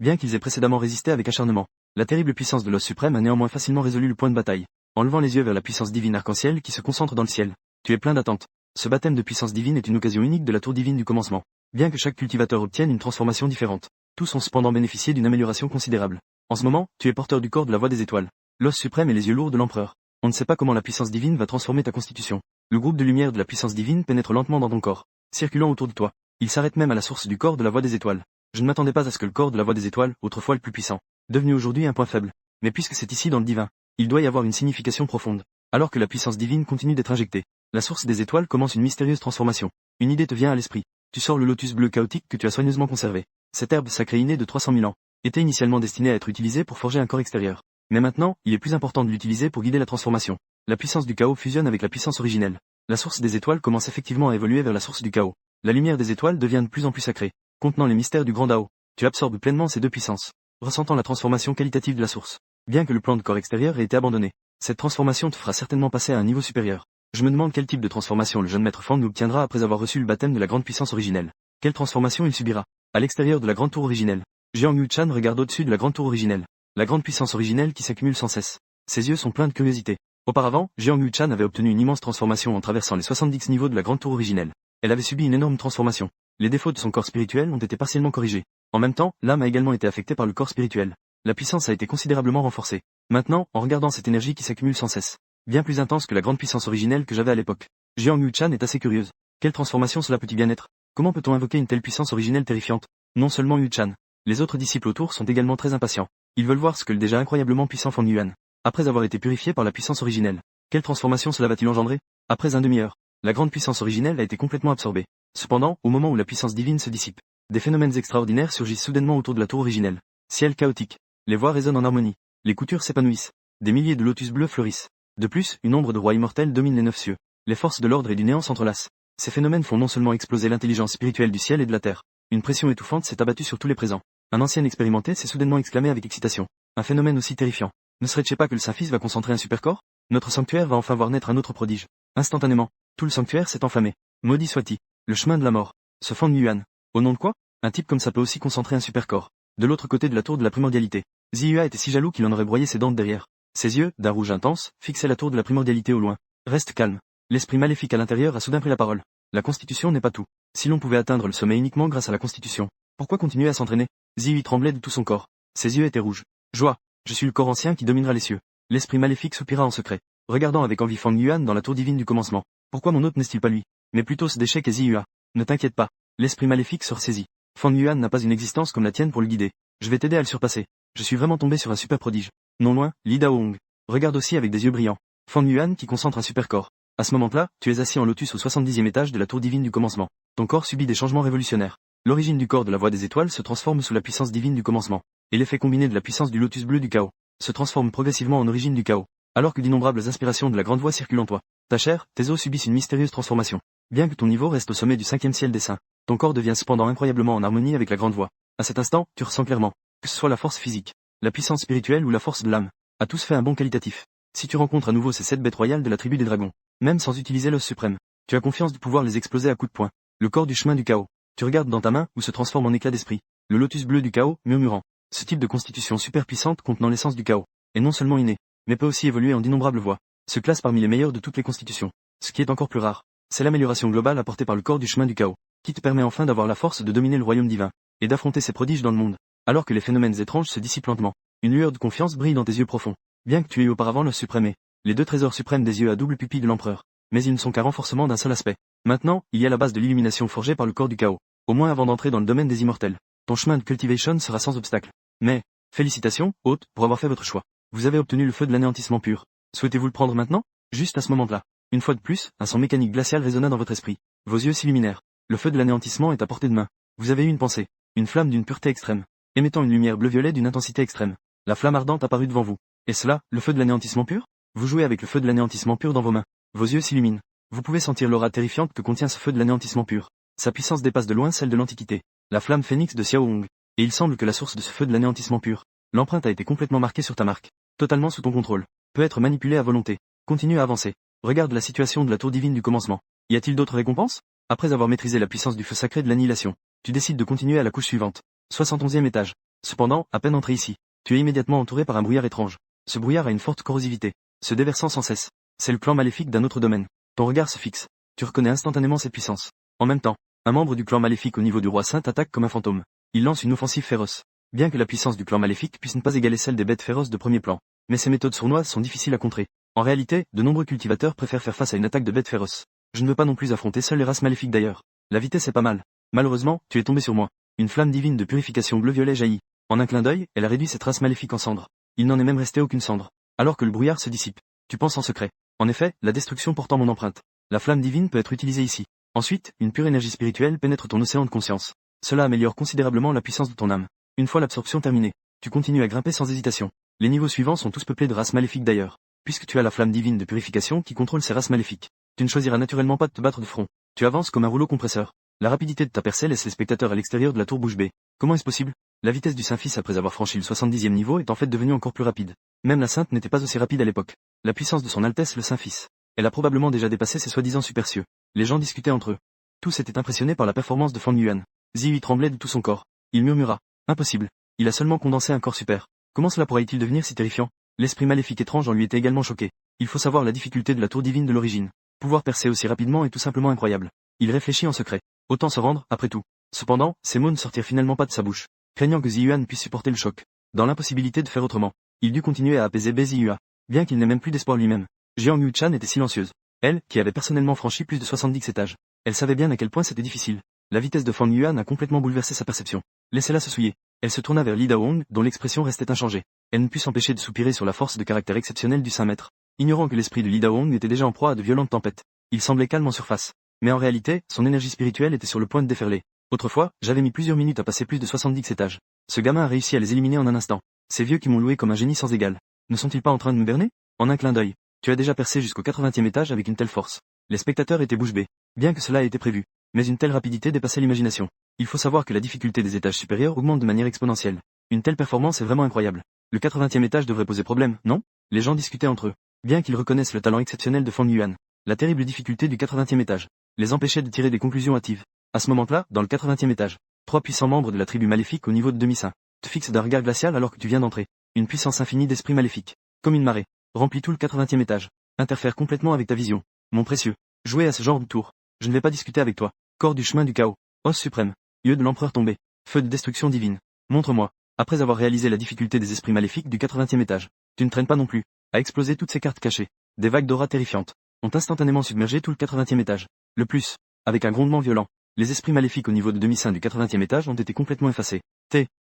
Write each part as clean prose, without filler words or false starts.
bien qu'ils aient précédemment résisté avec acharnement. La terrible puissance de l'os suprême a néanmoins facilement résolu le point de bataille, en levant les yeux vers la puissance divine arc-en-ciel qui se concentre dans le ciel. Tu es plein d'attentes. Ce baptême de puissance divine est une occasion unique de la tour divine du commencement. Bien que chaque cultivateur obtienne une transformation différente, tous ont cependant bénéficié d'une amélioration considérable. En ce moment, tu es porteur du corps de la voie des étoiles, l'os suprême et les yeux lourds de l'empereur. On ne sait pas comment la puissance divine va transformer ta constitution. Le groupe de lumière de la puissance divine pénètre lentement dans ton corps, circulant autour de toi. Il s'arrête même à la source du corps de la voie des étoiles. Je ne m'attendais pas à ce que le corps de la voie des étoiles, autrefois le plus puissant, devenu aujourd'hui un point faible. Mais puisque c'est ici dans le divin, il doit y avoir une signification profonde. Alors que la puissance divine continue d'être injectée, la source des étoiles commence une mystérieuse transformation. Une idée te vient à l'esprit. Tu sors le lotus bleu chaotique que tu as soigneusement conservé. Cette herbe sacrée innée de 300 000 ans était initialement destinée à être utilisée pour forger un corps extérieur. Mais maintenant, il est plus important de l'utiliser pour guider la transformation. La puissance du chaos fusionne avec la puissance originelle. La source des étoiles commence effectivement à évoluer vers la source du chaos. La lumière des étoiles devient de plus en plus sacrée, contenant les mystères du grand Dao. Tu absorbes pleinement ces deux puissances, ressentant la transformation qualitative de la source. Bien que le plan de corps extérieur ait été abandonné, cette transformation te fera certainement passer à un niveau supérieur. Je me demande quel type de transformation le jeune maître Fang obtiendra après avoir reçu le baptême de la grande puissance originelle. Quelle transformation il subira. À l'extérieur de la grande tour originelle, Jiang Yu-chan regarde au-dessus de la grande tour originelle. La grande puissance originelle qui s'accumule sans cesse. Ses yeux sont pleins de curiosité. Auparavant, Jiang Yu-chan avait obtenu une immense transformation en traversant les 70 niveaux de la grande tour originelle. Elle avait subi une énorme transformation. Les défauts de son corps spirituel ont été partiellement corrigés. En même temps, l'âme a également été affectée par le corps spirituel. La puissance a été considérablement renforcée. Maintenant, en regardant cette énergie qui s'accumule sans cesse, bien plus intense que la grande puissance originelle que j'avais à l'époque, Jiang Yu-chan est assez curieuse. Quelle transformation cela peut-il bien être? Comment peut-on invoquer une telle puissance originelle terrifiante? Non seulement Yu-chan, les autres disciples autour sont également très impatients. Ils veulent voir ce que le déjà incroyablement puissant Fang Yuan, après avoir été purifié par la puissance originelle. Quelle transformation cela va-t-il engendrer? Après un demi-heure, la grande puissance originelle a été complètement absorbée. Cependant, au moment où la puissance divine se dissipe, des phénomènes extraordinaires surgissent soudainement autour de la tour originelle. Ciel chaotique. Les voix résonnent en harmonie. Les coutures s'épanouissent. Des milliers de lotus bleus fleurissent. De plus, une ombre de roi immortel domine les 9 cieux. Les forces de l'ordre et du néant s'entrelacent. Ces phénomènes font non seulement exploser l'intelligence spirituelle du ciel et de la terre. Une pression étouffante s'est abattue sur tous les présents. Un ancien expérimenté s'est soudainement exclamé avec excitation. Un phénomène aussi terrifiant. Ne serait-ce pas que le Saint-Fils va concentrer un super-corps? Notre sanctuaire va enfin voir naître un autre prodige. Instantanément, tout le sanctuaire s'est enflammé. Maudit soit-il. Le chemin de la mort. Ce Fang Yuan. Au nom de quoi? Un type comme ça peut aussi concentrer un super-corps. De l'autre côté de la tour de la primordialité, Ziyua était si jaloux qu'il en aurait broyé ses dents de derrière. Ses yeux, d'un rouge intense, fixaient la tour de la primordialité au loin. Reste calme. L'esprit maléfique à l'intérieur a soudain pris la parole. La constitution n'est pas tout. Si l'on pouvait atteindre le sommet uniquement grâce à la constitution, pourquoi continuer à s'entraîner? Ziyui tremblait de tout son corps. Ses yeux étaient rouges. Joie. Je suis le corps ancien qui dominera les cieux. L'esprit maléfique soupira en secret, regardant avec envie Fang Yuan dans la tour divine du commencement. Pourquoi mon hôte n'est-il pas lui? Mais plutôt ce déchet qu'est Ziyua. Ne t'inquiète pas. L'esprit maléfique se ressaisit. Fang Yuan n'a pas une existence comme la tienne pour le guider. Je vais t'aider à le surpasser. Je suis vraiment tombé sur un super prodige. Non loin, Li Daohong. Regarde aussi avec des yeux brillants. Fang Yuan qui concentre un super corps. À ce moment-là, tu es assis en lotus au 70e étage de la tour divine du commencement. Ton corps subit des changements révolutionnaires. L'origine du corps de la voie des étoiles se transforme sous la puissance divine du commencement. Et l'effet combiné de la puissance du lotus bleu du chaos se transforme progressivement en origine du chaos. Alors que d'innombrables inspirations de la grande voie circulent en toi. Ta chair, tes os subissent une mystérieuse transformation. Bien que ton niveau reste au sommet du 5e ciel des saints, ton corps devient cependant incroyablement en harmonie avec la grande voie. À cet instant, tu ressens clairement, que ce soit la force physique, la puissance spirituelle ou la force de l'âme, a tous fait un bond qualitatif. Si tu rencontres à nouveau ces 7 bêtes royales de la tribu des dragons, même sans utiliser l'os suprême, tu as confiance de pouvoir les exploser à coups de poing. Le corps du chemin du chaos. Tu regardes dans ta main où se transforme en éclat d'esprit. Le lotus bleu du chaos, murmurant. Ce type de constitution super puissante contenant l'essence du chaos est non seulement inné, mais peut aussi évoluer en d'innombrables voies. Se classe parmi les meilleurs de toutes les constitutions. Ce qui est encore plus rare, c'est l'amélioration globale apportée par le corps du chemin du chaos, qui te permet enfin d'avoir la force de dominer le royaume divin, et d'affronter ces prodiges dans le monde. Alors que les phénomènes étranges se dissipent lentement, une lueur de confiance brille dans tes yeux profonds. Bien que tu aies auparavant l'os suprême, les 2 trésors suprêmes des yeux à double pupille de l'empereur, mais ils ne sont qu'un renforcement d'un seul aspect. Maintenant, il y a la base de l'illumination forgée par le corps du chaos. Au moins avant d'entrer dans le domaine des immortels, ton chemin de cultivation sera sans obstacle. Mais, félicitations, hôte, pour avoir fait votre choix. Vous avez obtenu le feu de l'anéantissement pur. Souhaitez-vous le prendre maintenant? Juste à ce moment-là. Une fois de plus, un son mécanique glacial résonna dans votre esprit. Vos yeux s'illuminèrent. Le feu de l'anéantissement est à portée de main. Vous avez eu une pensée. Une flamme d'une pureté extrême, émettant une lumière bleu-violet d'une intensité extrême. La flamme ardente apparut devant vous. Et cela, le feu de l'anéantissement pur? Vous jouez avec le feu de l'anéantissement pur dans vos mains. Vos yeux s'illuminent. Vous pouvez sentir l'aura terrifiante que contient ce feu de l'anéantissement pur. Sa puissance dépasse de loin celle de l'Antiquité. La flamme phénix de Xiaohong. Et il semble que la source de ce feu de l'anéantissement pur, l'empreinte a été complètement marquée sur ta marque, totalement sous ton contrôle, peut être manipulée à volonté. Continue à avancer. Regarde la situation de la tour divine du commencement. Y a-t-il d'autres récompenses? Après avoir maîtrisé la puissance du feu sacré de l'annihilation, tu décides de continuer à la couche suivante. 71e étage. Cependant, à peine entré ici, tu es immédiatement entouré par un brouillard étrange. Ce brouillard a une forte corrosivité, se déversant sans cesse. C'est le clan maléfique d'un autre domaine. Ton regard se fixe. Tu reconnais instantanément cette puissance. En même temps, un membre du clan maléfique au niveau du roi saint attaque comme un fantôme. Il lance une offensive féroce. Bien que la puissance du clan maléfique puisse ne pas égaler celle des bêtes féroces de premier plan, mais ces méthodes sournoises sont difficiles à contrer. En réalité, de nombreux cultivateurs préfèrent faire face à une attaque de bêtes féroces. Je ne veux pas non plus affronter seules les races maléfiques d'ailleurs. La vitesse est pas mal. Malheureusement, tu es tombé sur moi. Une flamme divine de purification bleu-violet jaillit. En un clin d'œil, elle a réduit cette race maléfique en cendres. Il n'en est même resté aucune cendre. Alors que le brouillard se dissipe, tu penses en secret. En effet, la destruction portant mon empreinte. La flamme divine peut être utilisée ici. Ensuite, une pure énergie spirituelle pénètre ton océan de conscience. Cela améliore considérablement la puissance de ton âme. Une fois l'absorption terminée, tu continues à grimper sans hésitation. Les niveaux suivants sont tous peuplés de races maléfiques d'ailleurs. Puisque tu as la flamme divine de purification qui contrôle ces races maléfiques, tu ne choisiras naturellement pas de te battre de front. Tu avances comme un rouleau compresseur. La rapidité de ta percée laisse les spectateurs à l'extérieur de la tour bouche bée. Comment est-ce possible? La vitesse du Saint-Fils après avoir franchi le 70e niveau est en fait devenue encore plus rapide. Même la Sainte n'était pas aussi rapide à l'époque. La puissance de son Altesse le Saint-Fils. Elle a probablement déjà dépassé ses soi-disant supercieux. Les gens discutaient entre eux. Tous étaient impressionnés par la performance de Fang Yuan. Zihui tremblait de tout son corps. Il murmura. Impossible. Il a seulement condensé un corps super. Comment cela pourrait-il devenir si terrifiant? L'esprit maléfique étrange en lui était également choqué. Il faut savoir la difficulté de la tour divine de l'origine. Pouvoir percer aussi rapidement est tout simplement incroyable. Il réfléchit en secret. Autant se rendre, après tout. Cependant, ces mots ne sortirent finalement pas de sa bouche. Craignant que Ziyuan puisse supporter le choc. Dans l'impossibilité de faire autrement, il dut continuer à apaiser Beziyua. Bien qu'il n'ait même plus d'espoir lui-même. Jiang Yu-chan était silencieuse. Elle, qui avait personnellement franchi plus de 70 étages. Elle savait bien à quel point c'était difficile. La vitesse de Fang Yuan a complètement bouleversé sa perception. Laissez-la se souiller. Elle se tourna vers Li Daong, dont l'expression restait inchangée. Elle ne put s'empêcher de soupirer sur la force de caractère exceptionnelle du Saint Maître. Ignorant que l'esprit de Li Daong était déjà en proie à de violentes tempêtes. Il semblait calme en surface. Mais en réalité, son énergie spirituelle était sur le point de déferler. Autrefois, j'avais mis plusieurs minutes à passer plus de 70 étages. Ce gamin a réussi à les éliminer en un instant. Ces vieux qui m'ont loué comme un génie sans égal. Ne sont-ils pas en train de me berner? En un clin d'œil. Tu as déjà percé jusqu'au 80e étage avec une telle force. Les spectateurs étaient bouche bée. Bien que cela ait été prévu. Mais une telle rapidité dépassait l'imagination. Il faut savoir que la difficulté des étages supérieurs augmente de manière exponentielle. Une telle performance est vraiment incroyable. Le 80e étage devrait poser problème, non? Les gens discutaient entre eux. Bien qu'ils reconnaissent le talent exceptionnel de Fang Yuan. La terrible difficulté du 80e étage les empêchait de tirer des conclusions hâtives. À ce moment-là, dans le 80e étage, 3 puissants membres de la tribu maléfique au niveau de demi-saint te fixent d'un regard glacial alors que tu viens d'entrer. Une puissance infinie d'esprit maléfique, comme une marée, remplit tout le 80e étage, interfère complètement avec ta vision. Mon précieux, jouer à ce genre de tour. Je ne vais pas discuter avec toi. Corps du chemin du chaos, os suprême, yeux de l'empereur tombé, feu de destruction divine. Montre-moi, après avoir réalisé la difficulté des esprits maléfiques du 80e étage, tu ne traînes pas non plus, à exploser toutes ces cartes cachées. Des vagues d'aura terrifiantes ont instantanément submergé tout le 80e étage. Le plus, avec un grondement violent, les esprits maléfiques au niveau de demi-saint du 80e étage ont été complètement effacés.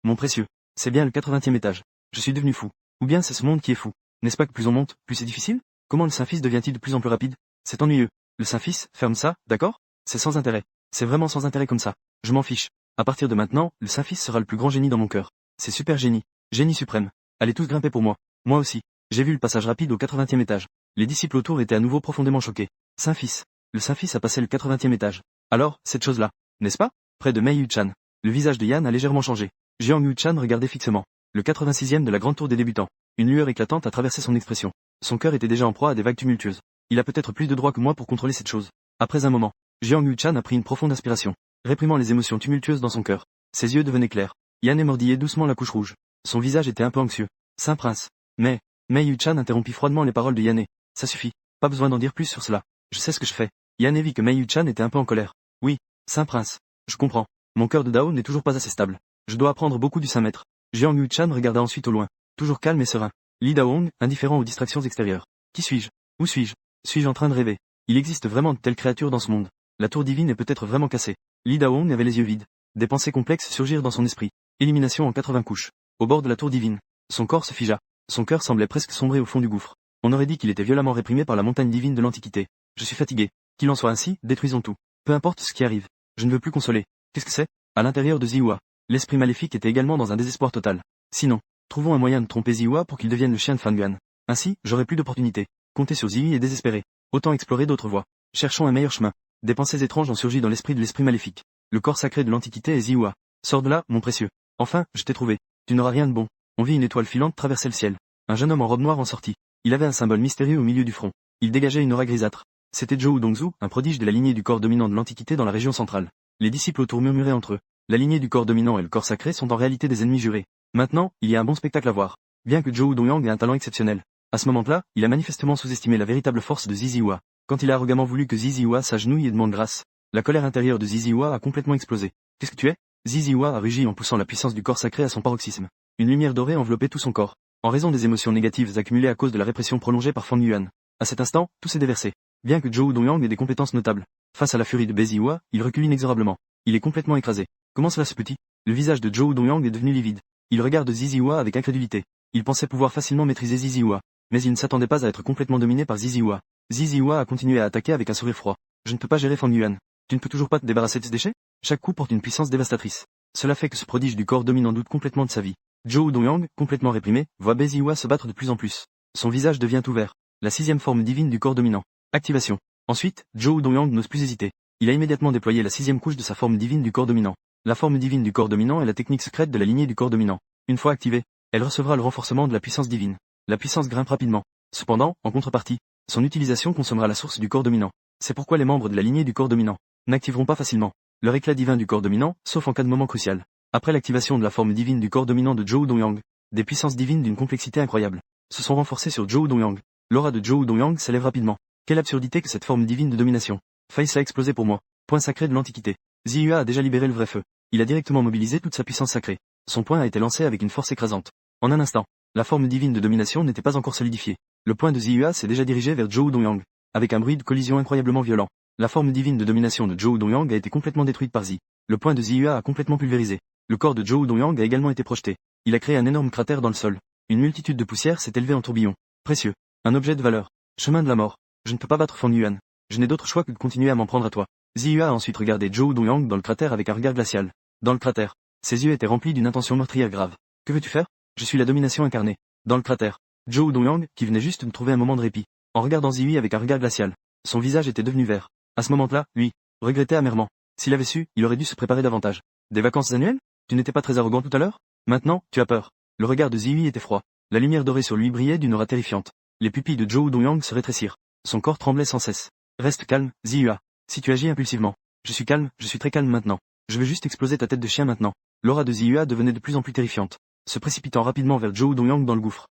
Mon précieux, c'est bien le 80e étage. Je suis devenu fou. Ou bien c'est ce monde qui est fou. N'est-ce pas que plus on monte, plus c'est difficile? Comment le Saint-Fils devient-il de plus en plus rapide? C'est ennuyeux. Le Saint-Fils, ferme ça, d'accord? C'est sans intérêt. C'est vraiment sans intérêt comme ça. Je m'en fiche. À partir de maintenant, le Saint-Fils sera le plus grand génie dans mon cœur. C'est super génie. Génie suprême. Allez tous grimper pour moi. Moi aussi. J'ai vu le passage rapide au 80e étage. Les disciples autour étaient à nouveau profondément choqués. Saint-Fils. Le Saint-Fils a passé le 80e étage. Alors, cette chose-là, n'est-ce pas? Près de Mei Yu-chan. Le visage de Yan a légèrement changé. Jiang Yu-chan regardait fixement. Le 86e de la grande tour des débutants. Une lueur éclatante a traversé son expression. Son cœur était déjà en proie à des vagues tumultueuses. Il a peut-être plus de droit que moi pour contrôler cette chose. Après un moment, Jiang Yu-chan a pris une profonde inspiration, réprimant les émotions tumultueuses dans son cœur. Ses yeux devenaient clairs. Yan émordillait doucement la couche rouge. Son visage était un peu anxieux. Saint prince. Mais, Mei Yu-chan interrompit froidement les paroles de Yané. Ça suffit. Pas besoin d'en dire plus sur cela. Je sais ce que je fais. Yané vit que Mei Yu-chan était un peu en colère. Oui, Saint prince. Je comprends. Mon cœur de Dao n'est toujours pas assez stable. Je dois apprendre beaucoup du Saint Maître. Jiang Yu-chan regarda ensuite au loin. Toujours calme et serein. Li Daong, indifférent aux distractions extérieures. Qui suis-je? Où suis-je? Suis-je en train de rêver? Il existe vraiment de telles créatures dans ce monde. La tour divine est peut-être vraiment cassée. Li Daong avait les yeux vides. Des pensées complexes surgirent dans son esprit. Élimination en 80 couches. Au bord de la tour divine. Son corps se figea. Son cœur semblait presque sombrer au fond du gouffre. On aurait dit qu'il était violemment réprimé par la montagne divine de l'Antiquité. Je suis fatigué. Qu'il en soit ainsi, détruisons tout. Peu importe ce qui arrive. Je ne veux plus consoler. Qu'est-ce que c'est? À l'intérieur de Ziwa. L'esprit maléfique était également dans un désespoir total. Sinon, trouvons un moyen de tromper Ziwa pour qu'il devienne le chien de Fan Yuan. Ainsi, j'aurai plus d'opportunités. Compter sur Ziyi est désespéré. Autant explorer d'autres voies. Cherchons un meilleur chemin. Des pensées étranges ont surgi dans l'esprit de l'esprit maléfique. Le corps sacré de l'Antiquité est Ziwa. Sors de là, mon précieux. Enfin, je t'ai trouvé. Tu n'auras rien de bon. On vit une étoile filante traverser le ciel. Un jeune homme en robe noire en sortit. Il avait un symbole mystérieux au milieu du front. Il dégageait une aura grisâtre. C'était Zhou Dongzu, un prodige de la lignée du corps dominant de l'Antiquité dans la région centrale. Les disciples autour murmuraient entre eux. La lignée du corps dominant et le corps sacré sont en réalité des ennemis jurés. Maintenant, il y a un bon spectacle à voir. Bien que Zhou Dongyang ait un talent exceptionnel. À ce moment-là, il a manifestement sous-estimé la véritable force de Ziziwa. Quand il a arrogamment voulu que Ziziwa s'agenouille et demande grâce, la colère intérieure de Ziziwa a complètement explosé. Qu'est-ce que tu es? Ziziwa a rugi en poussant la puissance du corps sacré à son paroxysme. Une lumière dorée enveloppait tout son corps. En raison des émotions négatives accumulées à cause de la répression prolongée par Fang Yuan. À cet instant, tout s'est déversé. Bien que Zhou Dongyang ait des compétences notables, face à la furie de Ziziwa, il recule inexorablement. Il est complètement écrasé. Comment cela se peut-il? Le visage de Zhou Dongyang est devenu livide. Il regarde Ziziwa avec incrédulité. Il pensait pouvoir facilement maîtriser Ziziwa, mais il ne s'attendait pas à être complètement dominé par Ziziwa. Ziziwa a continué à attaquer avec un sourire froid. Je ne peux pas gérer Fang Yuan. Tu ne peux toujours pas te débarrasser de ce déchet? Chaque coup porte une puissance dévastatrice. Cela fait que ce prodige du corps dominant doute complètement de sa vie. Zhou Dongyang, complètement réprimé, voit Ziziwa se battre de plus en plus. Son visage devient ouvert. La 6e forme divine du corps dominant. Activation. Ensuite, Zhou Dongyang n'ose plus hésiter. Il a immédiatement déployé la 6e couche de sa forme divine du corps dominant. La forme divine du corps dominant est la technique secrète de la lignée du corps dominant. Une fois activée, elle recevra le renforcement de la puissance divine. La puissance grimpe rapidement. Cependant, en contrepartie, son utilisation consommera la source du corps dominant. C'est pourquoi les membres de la lignée du corps dominant n'activeront pas facilement leur éclat divin du corps dominant, sauf en cas de moment crucial. Après l'activation de la forme divine du corps dominant de Zhou Dongyang, des puissances divines d'une complexité incroyable se sont renforcées sur Zhou Dongyang. L'aura de Zhou Dongyang s'élève rapidement. Quelle absurdité que cette forme divine de domination. Faille a explosé pour moi. Point sacré de l'Antiquité. Ziyue a déjà libéré le vrai feu. Il a directement mobilisé toute sa puissance sacrée. Son poing a été lancé avec une force écrasante. En un instant, la forme divine de domination n'était pas encore solidifiée. Le poing de Ziyue s'est déjà dirigé vers Zhou Dongyang, avec un bruit de collision incroyablement violent. La forme divine de domination de Zhou Dongyang a été complètement détruite par Zi. Le poing de Ziyue a complètement pulvérisé. Le corps de Zhou Dongyang a également été projeté. Il a créé un énorme cratère dans le sol. Une multitude de poussières s'est élevée en tourbillon. Précieux. Un objet de valeur. Chemin de la mort. Je ne peux pas battre Fang Yuan. Je n'ai d'autre choix que de continuer à m'en prendre à toi. Ziyue a ensuite regardé Zhou Dongyang dans le cratère avec un regard glacial. Dans le cratère, ses yeux étaient remplis d'une intention meurtrière grave. Que veux-tu faire? Je suis la domination incarnée. Dans le cratère, Zhou Dongyang, qui venait juste de trouver un moment de répit, en regardant Ziyue avec un regard glacial. Son visage était devenu vert. À ce moment-là, lui, regrettait amèrement. S'il avait su, il aurait dû se préparer davantage. Des vacances annuelles? Tu n'étais pas très arrogant tout à l'heure? Maintenant, tu as peur. Le regard de Ziyue était froid. La lumière dorée sur lui brillait d'une aura terrifiante. Les pupilles de Zhou Dongyang se rétrécirent. Son corps tremblait sans cesse. Reste calme, Ziyue. Si tu agis impulsivement. Je suis calme, je suis très calme maintenant. Je veux juste exploser ta tête de chien maintenant. L'aura de Ziyue devenait de plus en plus terrifiante, se précipitant rapidement vers Zhou Dongyang dans le gouffre.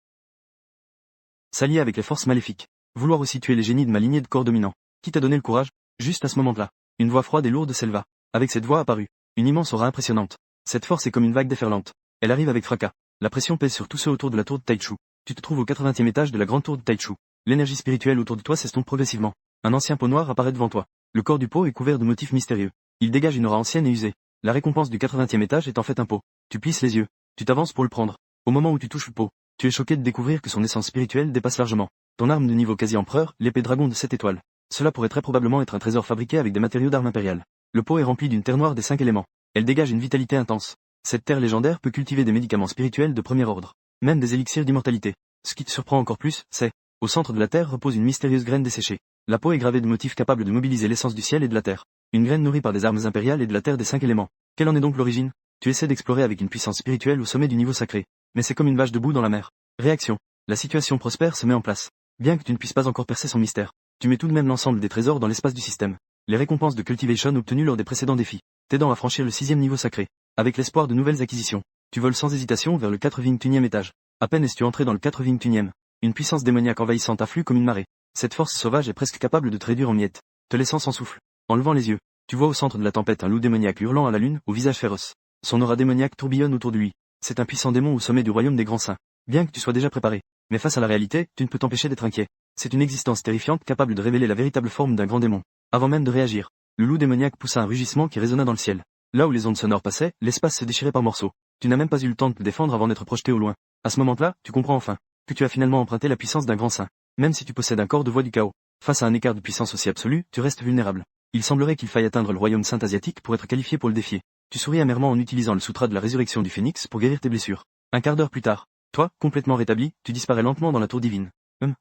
S'allier avec les forces maléfiques. Vouloir aussi tuer les génies de ma lignée de corps dominant. Qui t'a donné le courage? Juste à ce moment-là, une voix froide et lourde s'éleva. Avec cette voix apparue, une immense aura impressionnante. Cette force est comme une vague déferlante. Elle arrive avec fracas. La pression pèse sur tous ceux autour de la tour de Taichu. Tu te trouves au 80e étage de la grande tour de Taichu. L'énergie spirituelle autour de toi s'estompe progressivement. Un ancien pot noir apparaît devant toi. Le corps du pot est couvert de motifs mystérieux. Il dégage une aura ancienne et usée. La récompense du 80e étage est en fait un pot. Tu plisses les yeux. Tu t'avances pour le prendre. Au moment où tu touches le pot, tu es choqué de découvrir que son essence spirituelle dépasse largement ton arme de niveau quasi empereur, l'épée dragon de 7 étoiles. Cela pourrait très probablement être un trésor fabriqué avec des matériaux d'armes impériales. Le pot est rempli d'une terre noire des 5 éléments. Elle dégage une vitalité intense. Cette terre légendaire peut cultiver des médicaments spirituels de premier ordre, même des élixirs d'immortalité. Ce qui te surprend encore plus, c'est, au centre de la terre repose une mystérieuse graine desséchée. La peau est gravée de motifs capables de mobiliser l'essence du ciel et de la terre. Une graine nourrie par des armes impériales et de la terre des 5 éléments. Quelle en est donc l'origine? Tu essaies d'explorer avec une puissance spirituelle au sommet du niveau sacré. Mais c'est comme une vache debout dans la mer. Réaction. La situation prospère se met en place. Bien que tu ne puisses pas encore percer son mystère, tu mets tout de même l'ensemble des trésors dans l'espace du système. Les récompenses de cultivation obtenues lors des précédents défis, t'aidant à franchir le 6e niveau sacré. Avec l'espoir de nouvelles acquisitions, tu voles sans hésitation vers le 81e étage. À peine es-tu entré dans le 81e. Une puissance démoniaque envahissante afflue comme une marée. Cette force sauvage est presque capable de te réduire en miettes, te laissant sans souffle. En levant les yeux, tu vois au centre de la tempête un loup démoniaque hurlant à la lune, au visage féroce. Son aura démoniaque tourbillonne autour de lui. C'est un puissant démon au sommet du royaume des grands saints. Bien que tu sois déjà préparé, mais face à la réalité, tu ne peux t'empêcher d'être inquiet. C'est une existence terrifiante capable de révéler la véritable forme d'un grand démon. Avant même de réagir, le loup démoniaque poussa un rugissement qui résonna dans le ciel. Là où les ondes sonores passaient, l'espace se déchirait par morceaux. Tu n'as même pas eu le temps de te défendre avant d'être projeté au loin. À ce moment-là, tu comprends enfin que tu as finalement emprunté la puissance d'un grand saint. Même si tu possèdes un corps de voix du chaos, face à un écart de puissance aussi absolu, tu restes vulnérable. Il semblerait qu'il faille atteindre le royaume saint asiatique pour être qualifié pour le défier. Tu souris amèrement en utilisant le sutra de la résurrection du phénix pour guérir tes blessures. Un quart d'heure plus tard, toi, complètement rétabli, tu disparais lentement dans la tour divine.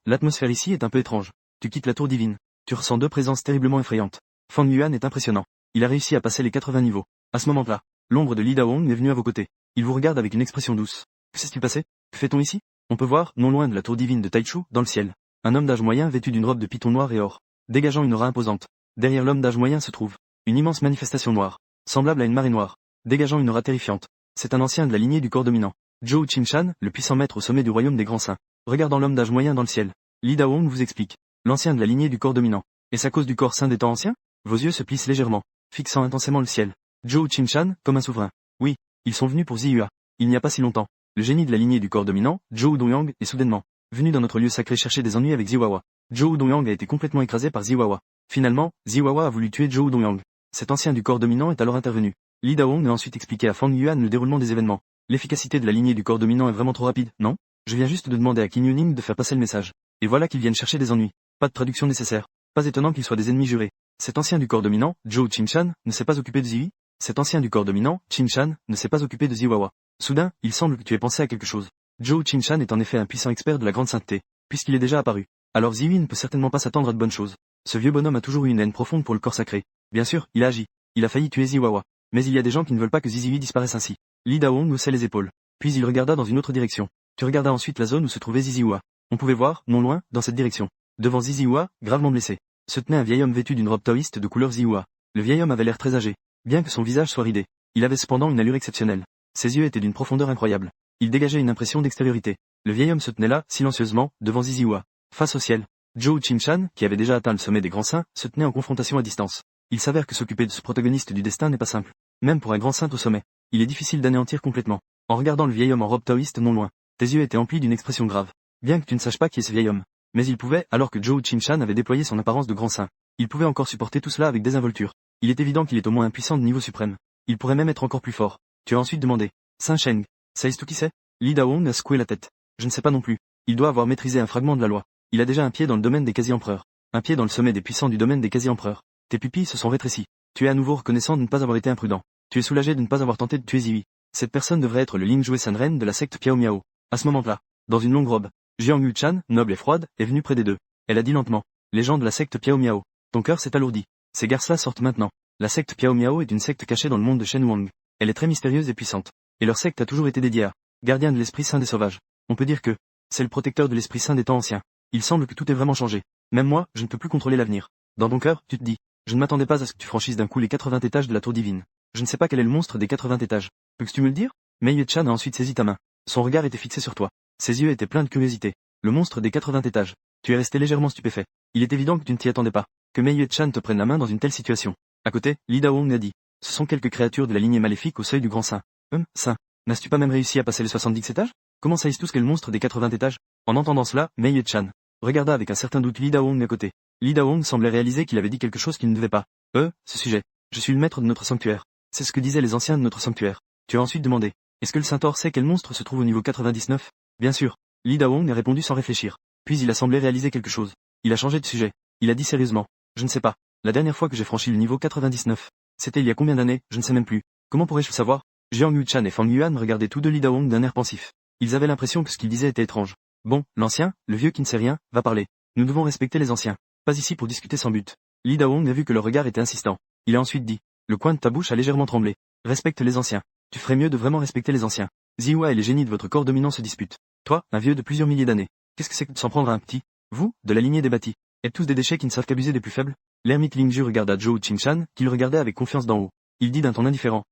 L'atmosphère ici est un peu étrange. Tu quittes la tour divine. Tu ressens deux présences terriblement effrayantes. Fang Yuan est impressionnant. Il a réussi à passer les 80 niveaux. À ce moment-là, l'ombre de Li Daong est venue à vos côtés. Il vous regarde avec une expression douce. Que s'est-il passé? Que fait-on ici? On peut voir, non loin de la tour divine de Taichu, dans le ciel, un homme d'âge moyen vêtu d'une robe de python noir et or, dégageant une aura imposante. Derrière l'homme d'âge moyen se trouve une immense manifestation noire, semblable à une marée noire, dégageant une aura terrifiante. C'est un ancien de la lignée du corps dominant. Zhou Qingshan, le puissant maître au sommet du royaume des grands saints. Regardant l'homme d'âge moyen dans le ciel. Li Daong vous explique. L'ancien de la lignée du corps dominant. Est-ce à cause du corps saint des temps anciens? Vos yeux se plissent légèrement, fixant intensément le ciel. Zhou Qingshan, comme un souverain. Oui, ils sont venus pour Ziyua. Il n'y a pas si longtemps. Le génie de la lignée du corps dominant, Zhou Dongyang, est soudainement venu dans notre lieu sacré chercher des ennuis avec Ziwawa. Zhou Dongyang a été complètement écrasé par Ziwawa. Finalement, Ziwawa a voulu tuer Zhou Dongyang. Cet ancien du corps dominant est alors intervenu. Li Daong a ensuite expliqué à Fang Yuan le déroulement des événements. L'efficacité de la lignée du corps dominant est vraiment trop rapide, non? Je viens juste de demander à Qin Yuning de faire passer le message. Et voilà qu'ils viennent chercher des ennuis. Pas de traduction nécessaire. Pas étonnant qu'ils soient des ennemis jurés. Cet ancien du corps dominant, Zhou Qingshan, ne s'est pas occupé de Ziyi. Cet ancien du corps dominant, Qingshan, ne s'est pas occupé de Ziwawa. Soudain, il semble que tu aies pensé à quelque chose. Zhou Qingshan est en effet un puissant expert de la grande sainteté, puisqu'il est déjà apparu. Alors Ziyi ne peut certainement pas s'attendre à de bonnes choses. Ce vieux bonhomme a toujours eu une haine profonde pour le corps sacré. Bien sûr, il a agi. Il a failli tuer Ziwawa. Mais il y a des gens qui ne veulent pas que Ziyi disparaisse ainsi. Li Daong haussait les épaules. Puis il regarda dans une autre direction. Tu regardas ensuite la zone où se trouvait Ziziwa. On pouvait voir, non loin, dans cette direction. Devant Ziziwa, gravement blessé, se tenait un vieil homme vêtu d'une robe taoïste de couleur Ziwa. Le vieil homme avait l'air très âgé. Bien que son visage soit ridé, il avait cependant une allure exceptionnelle. Ses yeux étaient d'une profondeur incroyable. Il dégageait une impression d'extériorité. Le vieil homme se tenait là, silencieusement, devant Ziziwa, face au ciel. Zhou Qingshan, qui avait déjà atteint le sommet des grands saints, se tenait en confrontation à distance. Il s'avère que s'occuper de ce protagoniste du destin n'est pas simple. Même pour un grand saint au sommet, il est difficile d'anéantir complètement. En regardant le vieil homme en robe taoïste non loin, tes yeux étaient emplis d'une expression grave. Bien que tu ne saches pas qui est ce vieil homme. Mais il pouvait, alors que Zhou Qingshan avait déployé son apparence de grand saint, il pouvait encore supporter tout cela avec désinvolture. Il est évident qu'il est au moins un puissant de niveau suprême. Il pourrait même être encore plus fort. Tu as ensuite demandé. Saint Sheng. Sais-tu qui c'est? Li Daong a secoué la tête. Je ne sais pas non plus. Il doit avoir maîtrisé un fragment de la loi. Il a déjà un pied dans le domaine des quasi-empereurs. Un pied dans le sommet des puissants du domaine des quasi-empereurs. Tes pupilles se sont rétrécies. Tu es à nouveau reconnaissant de ne pas avoir été imprudent. Tu es soulagé de ne pas avoir tenté de tuer Ziyi. Cette personne devrait être le Ling Jue Sanren de la secte Piao Miao. À ce moment-là, dans une longue robe, Jiang Yu-chan, noble et froide, est venue près des deux. Elle a dit lentement. Les gens de la secte Piao Miao. Ton cœur s'est alourdi. Ces garces-là sortent maintenant. La secte Piao Miao est une secte cachée dans le monde de Shen Wang. Elle est très mystérieuse et puissante. Et leur secte a toujours été dédiée à gardien de l'esprit saint des sauvages. On peut dire que c'est le protecteur de l'esprit saint des temps anciens. Il semble que tout ait vraiment changé. Même moi, je ne peux plus contrôler l'avenir. Dans ton cœur, tu te dis, je ne m'attendais pas à ce que tu franchisses d'un coup les 80 étages de la tour divine. Je ne sais pas quel est le monstre des 80 étages. Peux-tu me le dire? Mei Yue-chan a ensuite saisi ta main. Son regard était fixé sur toi. Ses yeux étaient pleins de curiosité. Le monstre des 80 étages. Tu es resté légèrement stupéfait. Il est évident que tu ne t'y attendais pas. Que Mei Yue-chan te prenne la main dans une telle situation. À côté, Li Daong a dit. Ce sont quelques créatures de la lignée maléfique au seuil du grand saint. Saint. N'as-tu pas même réussi à passer les 70 étages? Comment savent tous qu'est le monstre des 80 étages? En entendant cela, Mei Yue-chan regarda avec un certain doute Li Daong à côté. Li Daong semblait réaliser qu'il avait dit quelque chose qu'il ne devait pas. Ce sujet. Je suis le maître de notre sanctuaire. C'est ce que disaient les anciens de notre sanctuaire. Tu as ensuite demandé. Est-ce que le Centaure sait quel monstre se trouve au niveau 99? Bien sûr. Li Daong a répondu sans réfléchir. Puis il a semblé réaliser quelque chose. Il a changé de sujet. Il a dit sérieusement. Je ne sais pas. La dernière fois que j'ai franchi le niveau 99. C'était il y a combien d'années? Je ne sais même plus. Comment pourrais-je le savoir? Jiang Yu-chan et Fang Yuan regardaient tous deux Li Daong d'un air pensif. Ils avaient l'impression que ce qu'il disait était étrange. Bon, l'ancien, le vieux qui ne sait rien, va parler. Nous devons respecter les anciens. Pas ici pour discuter sans but. Li Daong a vu que le regard était insistant. Il a ensuite dit. Le coin de ta bouche a légèrement tremblé. Respecte les anciens. Tu ferais mieux de vraiment respecter les anciens. Ziwa et les génies de votre corps dominant se disputent. Toi, un vieux de plusieurs milliers d'années. Qu'est-ce que c'est que de s'en prendre à un petit? Vous, de la lignée des bâtis. Êtes tous des déchets qui ne savent qu'abuser des plus faibles? L'ermite Lingju regarda Zhou Qingshan, qui le regardait avec confiance d'en haut. Il dit d'un ton indifférent.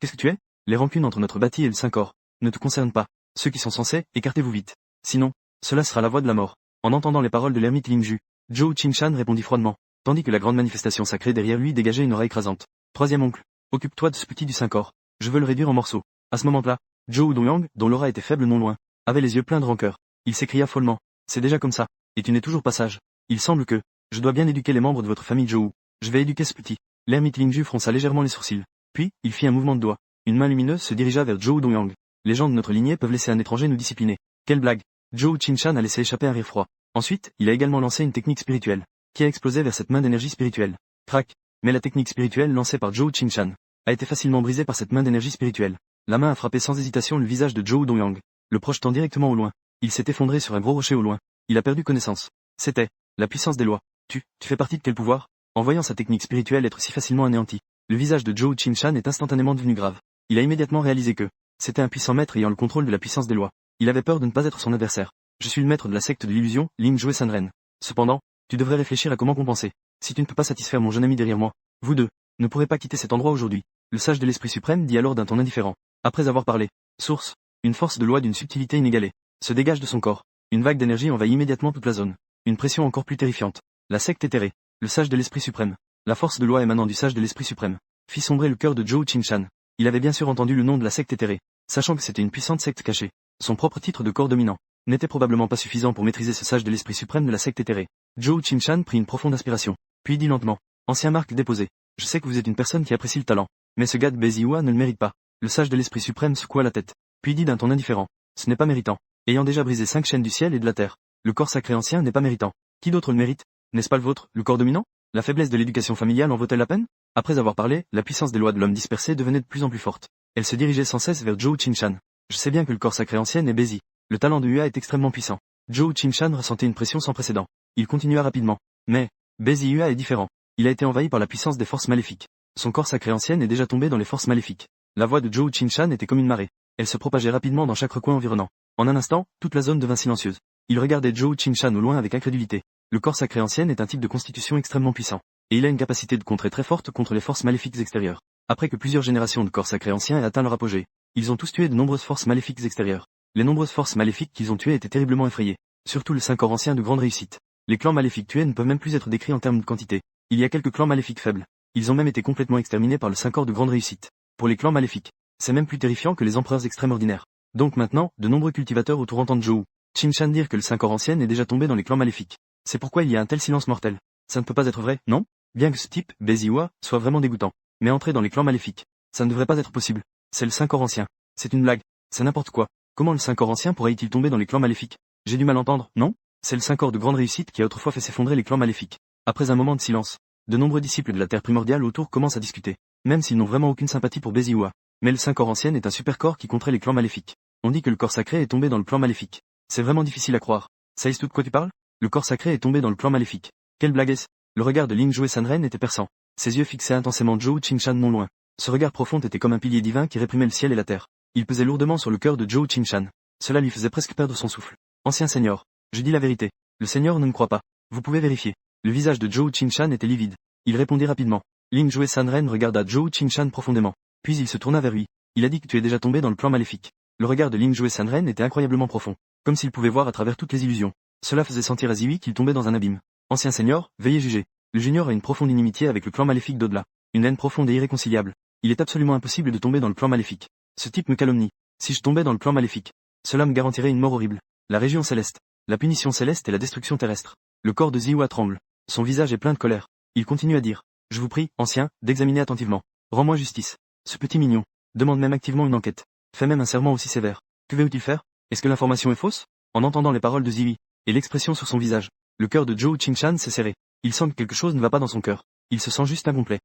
Qu'est-ce que tu es? Les rancunes entre notre bâti et le Saint-Corps ne te concernent pas. Ceux qui sont censés, écartez-vous vite. Sinon, cela sera la voie de la mort. En entendant les paroles de l'ermite Lingju, Zhou Qingshan répondit froidement, tandis que la grande manifestation sacrée derrière lui dégageait une aura écrasante. Troisième oncle, occupe-toi de ce petit du Saint-Corps. Je veux le réduire en morceaux. À ce moment-là, Zhou Dongyang, dont l'aura était faible non loin, avait les yeux pleins de rancœur. Il s'écria follement. C'est déjà comme ça. Et tu n'es toujours pas sage. Il semble que, je dois bien éduquer les membres de votre famille Zhou. Je vais éduquer ce petit. L'ermite Lingju fronça légèrement les sourcils. Puis, il fit un mouvement de doigt. Une main lumineuse se dirigea vers Zhou Dongyang. Les gens de notre lignée peuvent laisser un étranger nous discipliner. Quelle blague. Zhou Qingshan a laissé échapper un rire froid. Ensuite, il a également lancé une technique spirituelle, qui a explosé vers cette main d'énergie spirituelle. Crac. Mais la technique spirituelle lancée par Zhou Qingshan a été facilement brisée par cette main d'énergie spirituelle. La main a frappé sans hésitation le visage de Zhou Dongyang, le projetant directement au loin. Il s'est effondré sur un gros rocher au loin. Il a perdu connaissance. C'était la puissance des lois. Tu fais partie de quel pouvoir? En voyant sa technique spirituelle être si facilement anéantie, le visage de Zhou Qingshan est instantanément devenu grave. Il a immédiatement réalisé que c'était un puissant maître ayant le contrôle de la puissance des lois. Il avait peur de ne pas être son adversaire. Je suis le maître de la secte de l'illusion, Ling Jue Sanren. Cependant, tu devrais réfléchir à comment compenser. Si tu ne peux pas satisfaire mon jeune ami derrière moi, vous deux ne pourrez pas quitter cet endroit aujourd'hui. Le sage de l'Esprit suprême dit alors d'un ton indifférent. Après avoir parlé. Source. Une force de loi d'une subtilité inégalée se dégage de son corps. Une vague d'énergie envahit immédiatement toute la zone. Une pression encore plus terrifiante. La secte éthérée. Le sage de l'Esprit suprême. La force de loi émanant du sage de l'Esprit suprême fit sombrer le cœur de Zhou Qingshan. Il avait bien sûr entendu le nom de la secte éthérée, sachant que c'était une puissante secte cachée. Son propre titre de corps dominant n'était probablement pas suffisant pour maîtriser ce sage de l'Esprit suprême de la secte éthérée. Zhou Qingshan prit une profonde inspiration, puis dit lentement, ancien marque déposé, je sais que vous êtes une personne qui apprécie le talent, mais ce gars de Bézihua ne le mérite pas. Le sage de l'Esprit suprême secoua la tête, puis dit d'un ton indifférent, ce n'est pas méritant. Ayant déjà brisé 5 chaînes du ciel et de la terre, le corps sacré ancien n'est pas méritant. Qui d'autre le mérite? N'est-ce pas le vôtre, le corps dominant? La faiblesse de l'éducation familiale en vaut-elle la peine? Après avoir parlé, la puissance des lois de l'homme dispersé devenait de plus en plus forte. Elle se dirigeait sans cesse vers Zhou Qingshan. Je sais bien que le corps sacré ancien est Bézi. Le talent de Hua est extrêmement puissant. Zhou Qingshan ressentait une pression sans précédent. Il continua rapidement. Mais, Bézi Hua est différent. Il a été envahi par la puissance des forces maléfiques. Son corps sacré ancien est déjà tombé dans les forces maléfiques. La voix de Zhou Qingshan était comme une marée. Elle se propageait rapidement dans chaque recoin environnant. En un instant, toute la zone devint silencieuse. Il regardait Zhou Qingshan au loin avec incrédulité. Le corps sacré ancien est un type de constitution extrêmement puissant. Et il a une capacité de contrer très forte contre les forces maléfiques extérieures. Après que plusieurs générations de corps sacrés anciens aient atteint leur apogée, ils ont tous tué de nombreuses forces maléfiques extérieures. Les nombreuses forces maléfiques qu'ils ont tuées étaient terriblement effrayées. Surtout le 5 corps ancien de grande réussite. Les clans maléfiques tués ne peuvent même plus être décrits en termes de quantité. Il y a quelques clans maléfiques faibles. Ils ont même été complètement exterminés par le 5 corps de grande réussite. Pour les clans maléfiques, c'est même plus terrifiant que les empereurs extrêmes ordinaires. Donc maintenant, de nombreux cultivateurs autour entendent Zhou Qingshan dire que le 5 corps ancien est déjà tombé dans les clans maléfiques. C'est pourquoi il y a un tel silence mortel. Ça ne peut pas être vrai, non? Bien que ce type, Bézihua, soit vraiment dégoûtant. Mais entrer dans les clans maléfiques, ça ne devrait pas être possible. C'est le 5 corps ancien. C'est une blague. C'est n'importe quoi. Comment le 5 corps ancien pourrait-il tomber dans les clans maléfiques? J'ai du mal entendre, non? C'est le 5 corps de grande réussite qui a autrefois fait s'effondrer les clans maléfiques. Après un moment de silence, de nombreux disciples de la Terre primordiale autour commencent à discuter. Même s'ils n'ont vraiment aucune sympathie pour Bézihua. Mais le 5 corps ancien est un super corps qui contrait les clans maléfiques. On dit que le corps sacré est tombé dans le clan maléfique. C'est vraiment difficile à croire. Sais-tu de quoi tu parles? Le corps sacré est tombé dans le clan maléfique. Quelle blague est-ce? Le regard de Ling Zhou Sanren était perçant. Ses yeux fixaient intensément Zhou Qingshan non loin. Ce regard profond était comme un pilier divin qui réprimait le ciel et la terre. Il pesait lourdement sur le cœur de Zhou Qingshan. Cela lui faisait presque perdre son souffle. Ancien seigneur, je dis la vérité. Le seigneur ne me croit pas. Vous pouvez vérifier. Le visage de Zhou Qingshan était livide. Il répondit rapidement. Ling Zhou Sanren regarda Zhou Qingshan profondément. Puis il se tourna vers lui. Il a dit que tu es déjà tombé dans le plan maléfique. Le regard de Ling Zhou Sanren était incroyablement profond. Comme s'il pouvait voir à travers toutes les illusions. Cela faisait sentir à Ziwi qu'il tombait dans un abîme. Ancien seigneur, veuillez juger. Le junior a une profonde inimitié avec le clan maléfique d'au-delà. Une haine profonde et irréconciliable. Il est absolument impossible de tomber dans le clan maléfique. Ce type me calomnie. Si je tombais dans le clan maléfique, cela me garantirait une mort horrible. La région céleste, la punition céleste et la destruction terrestre. Le corps de Ziwa tremble. Son visage est plein de colère. Il continue à dire. Je vous prie, ancien, d'examiner attentivement. Rends-moi justice. Ce petit mignon demande même activement une enquête. Fait même un serment aussi sévère. Que veut-il faire? Est-ce que l'information est fausse? En entendant les paroles de Ziwi, et l'expression sur son visage, le cœur de Zhou Qingshan s'est serré. Il sent que quelque chose ne va pas dans son cœur. Il se sent juste incomplet.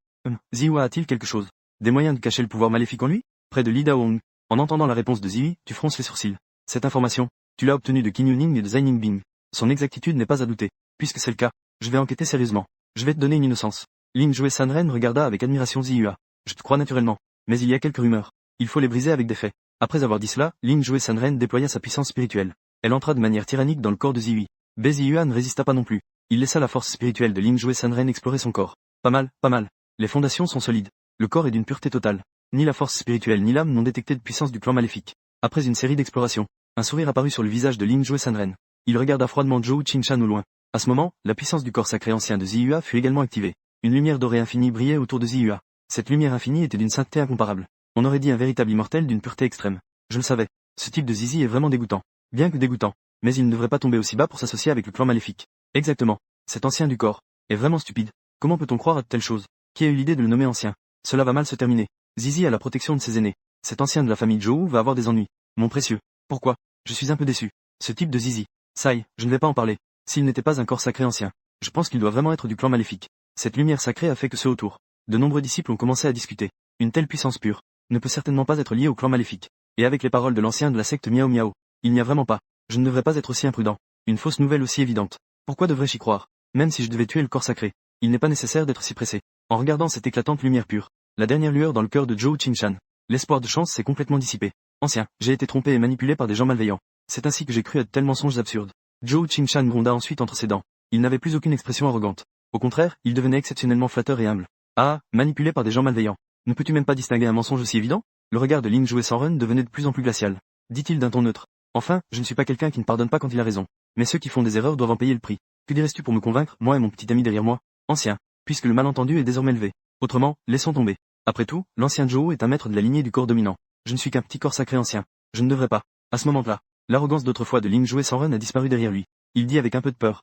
Ziwa a-t-il quelque chose? Des moyens de cacher le pouvoir maléfique en lui? Près de Li Daohong. En entendant la réponse de Ziwi, tu fronces les sourcils. Cette information, tu l'as obtenue de Qin Yuning et de Zhai Ningbing. Son exactitude n'est pas à douter. Puisque c'est le cas, je vais enquêter sérieusement. Je vais te donner une innocence. Ling Zhou Sanren regarda avec admiration Zihua. Je te crois naturellement. Mais il y a quelques rumeurs. Il faut les briser avec des faits. Après avoir dit cela, Ling Zhou Sanren déploya sa puissance spirituelle. Elle entra de manière tyrannique dans le corps de Ziwi. Bézihua ne résista pas non plus. Il laissa la force spirituelle de Ling Zhou Sanren explorer son corps. Pas mal, pas mal. Les fondations sont solides. Le corps est d'une pureté totale. Ni la force spirituelle ni l'âme n'ont détecté de puissance du clan maléfique. Après une série d'explorations, un sourire apparut sur le visage de Ling Zhou Sanren. Il regarda froidement Zhou Qingshan au loin. À ce moment, la puissance du corps sacré ancien de Zihua fut également activée. Une lumière dorée infinie brillait autour de Zihua. Cette lumière infinie était d'une sainteté incomparable. On aurait dit un véritable immortel d'une pureté extrême. Je le savais. Ce type de Zizi est vraiment dégoûtant. Bien que dégoûtant. Mais il ne devrait pas tomber aussi bas pour s'associer avec le clan maléfique. Exactement. Cet ancien du corps est vraiment stupide. Comment peut-on croire à de telles choses? Qui a eu l'idée de le nommer ancien? Cela va mal se terminer. Zizi a la protection de ses aînés. Cet ancien de la famille Zhou va avoir des ennuis. Mon précieux. Pourquoi? Je suis un peu déçu. Ce type de Zizi. Sai, je ne vais pas en parler. S'il n'était pas un corps sacré ancien, je pense qu'il doit vraiment être du clan maléfique. Cette lumière sacrée a fait que ceux autour. De nombreux disciples ont commencé à discuter. Une telle puissance pure ne peut certainement pas être liée au clan maléfique. Et avec les paroles de l'ancien de la secte Miao Miao, il n'y a vraiment pas. Je ne devrais pas être aussi imprudent. Une fausse nouvelle aussi évidente. Pourquoi devrais-je y croire? Même si je devais tuer le corps sacré, il n'est pas nécessaire d'être si pressé. En regardant cette éclatante lumière pure, la dernière lueur dans le cœur de Zhou Qingshan, l'espoir de chance s'est complètement dissipé. Ancien, j'ai été trompé et manipulé par des gens malveillants. C'est ainsi que j'ai cru à de tels mensonges absurdes. Zhou Qingshan gronda ensuite entre ses dents. Il n'avait plus aucune expression arrogante. Au contraire, il devenait exceptionnellement flatteur et humble. Ah, manipulé par des gens malveillants. Ne peux-tu même pas distinguer un mensonge aussi évident? Le regard de Ling Zhou Sanren devenait de plus en plus glacial. dit-il d'un ton neutre. Enfin, je ne suis pas quelqu'un qui ne pardonne pas quand il a raison. Mais ceux qui font des erreurs doivent en payer le prix. Que dirais-tu pour me convaincre, moi et mon petit ami derrière moi, ancien, puisque le malentendu est désormais levé. Autrement, laissons tomber. Après tout, l'ancien Joe est un maître de la lignée du corps dominant. Je ne suis qu'un petit corps sacré ancien. Je ne devrais pas. À ce moment-là, l'arrogance d'autrefois de Ling Joe Sanren a disparu derrière lui. Il dit avec un peu de peur.